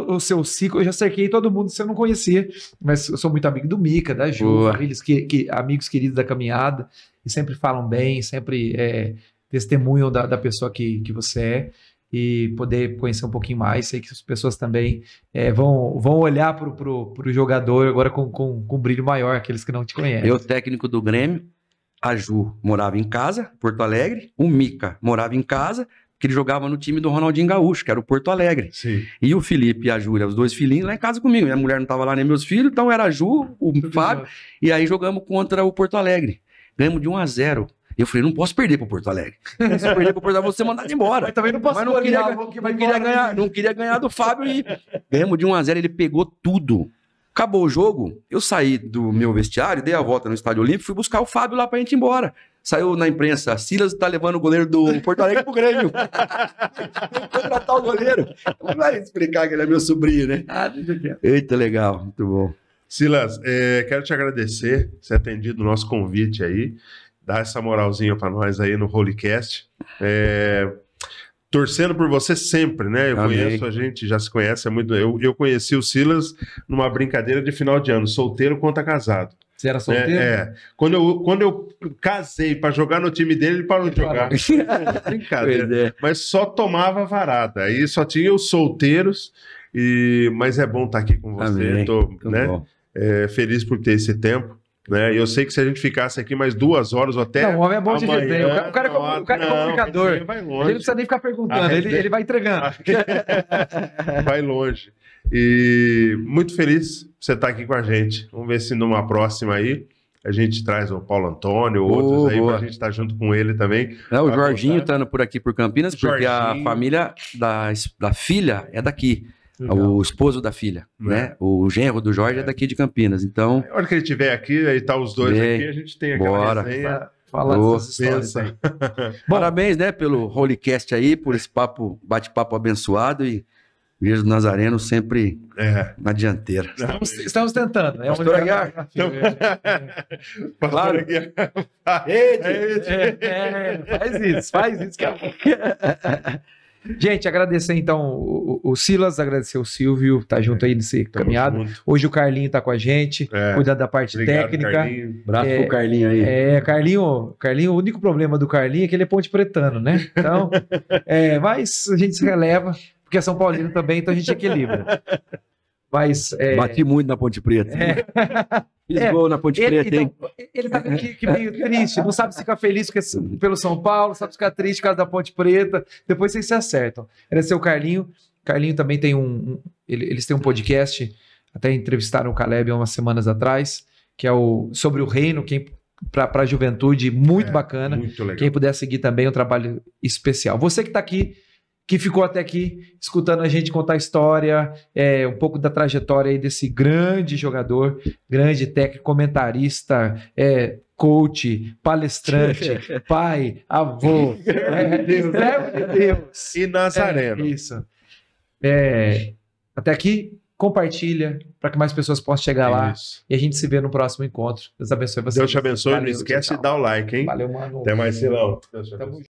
o seu ciclo. Eu já cerquei todo mundo, se eu não conhecia, mas eu sou muito amigo do Mica, da Ju, famílias amigos queridos da caminhada, e sempre falam bem, sempre testemunham da pessoa que você é. E poder conhecer um pouquinho mais. Sei que as pessoas também vão olhar para o jogador agora com um brilho maior, aqueles que não te conhecem. Eu, técnico do Grêmio, a Ju morava em casa, Porto Alegre, o Mica morava em casa, que ele jogava no time do Ronaldinho Gaúcho, que era o Porto Alegre. Sim. E o Felipe e a Júlia, os dois filhinhos, lá em casa comigo. Minha mulher não tava lá, nem meus filhos, então era a Ju, o Fábio, e aí jogamos contra o Porto Alegre. Ganhamos de 1-0. Eu falei, não posso perder pro Porto Alegre. Se perder pro Porto Alegre, vou ser mandado embora. Mas também não posso não queria ganhar do Fábio e ganhamos de 1-0, ele pegou tudo. Acabou o jogo, eu saí do meu vestiário, dei a volta no Estádio Olímpico, fui buscar o Fábio lá pra gente ir embora. Saiu na imprensa, Silas tá levando o goleiro do Porto Alegre pro Grêmio. Tem que contratar o goleiro. Não vai explicar que ele é meu sobrinho, né? Eita, legal, muito bom. Silas, quero te agradecer por ter atendido o nosso convite aí, dar essa moralzinha para nós aí no Holycast. Torcendo por você sempre, né? Eu conheço, a gente já se conhece há muito. Eu conheci o Silas numa brincadeira de final de ano, solteiro contra casado. Você era solteiro? Quando eu casei para jogar no time dele, ele parou de jogar. Brincadeira. Mas só tomava varada. Aí só tinha os solteiros. Mas é bom estar aqui com você. Tô, né? Feliz por ter esse tempo. Né? Eu sei que se a gente ficasse aqui mais 2 horas ou até. Não, o homem é bom de resenha. O cara é comunicador. Vai Ele longe. não precisa nem ficar perguntando, ele vai entregando. Vai longe. E muito feliz por você estar aqui com a gente. Vamos ver se numa próxima aí a gente traz o Paulo Antônio, outros aí, pra gente estar junto com ele também. O Jorginho tá por aqui por Campinas, porque a família da filha é daqui. Legal. O esposo da filha, né? O genro do Jorge é daqui de Campinas, então... A hora que ele estiver aqui, aí tá os dois aqui, a gente tem aquela resenha. Falar dessas histórias aí. Parabéns, né, pelo Holycast aí, por esse bate-papo abençoado e Igreja do Nazareno sempre na dianteira. Estamos tentando. Pastor Aguiar. Claro. Faz isso. Gente, agradecer então o Silas, agradecer o Silvio, tá junto aí nesse caminhado. Junto. Hoje o Carlinho tá com a gente, cuidando da parte técnica. Carlinho. Abraço pro Carlinho aí. Carlinho, o único problema do Carlinho é que ele é ponte pretano, né? Então, mas a gente se releva, porque é São Paulino também, então a gente equilibra. Mas, bati muito na Ponte Preta. Fiz gol na Ponte Preta, hein? Ele tá que meio triste, não sabe se ficar feliz pelo São Paulo, sabe ficar triste por causa da Ponte Preta. Depois vocês se acertam. Era ser o Carlinho. Carlinho também tem eles têm um podcast, até entrevistaram o Caleb há umas semanas atrás, que é sobre o reino, para a juventude, muito bacana. Muito legal. Quem puder seguir também, é um trabalho especial. Você que está aqui, que ficou até aqui escutando a gente contar a história, um pouco da trajetória aí desse grande jogador, grande técnico, comentarista, coach, palestrante, pai, avô, servo de Deus. E Nazareno. Isso. Até aqui, compartilha para que mais pessoas possam chegar lá. E a gente se vê no próximo encontro. Deus abençoe você. Deus te abençoe. Valeu, não esquece de dar o like, hein? Valeu, mano. Até mais, Silão. Tamo junto.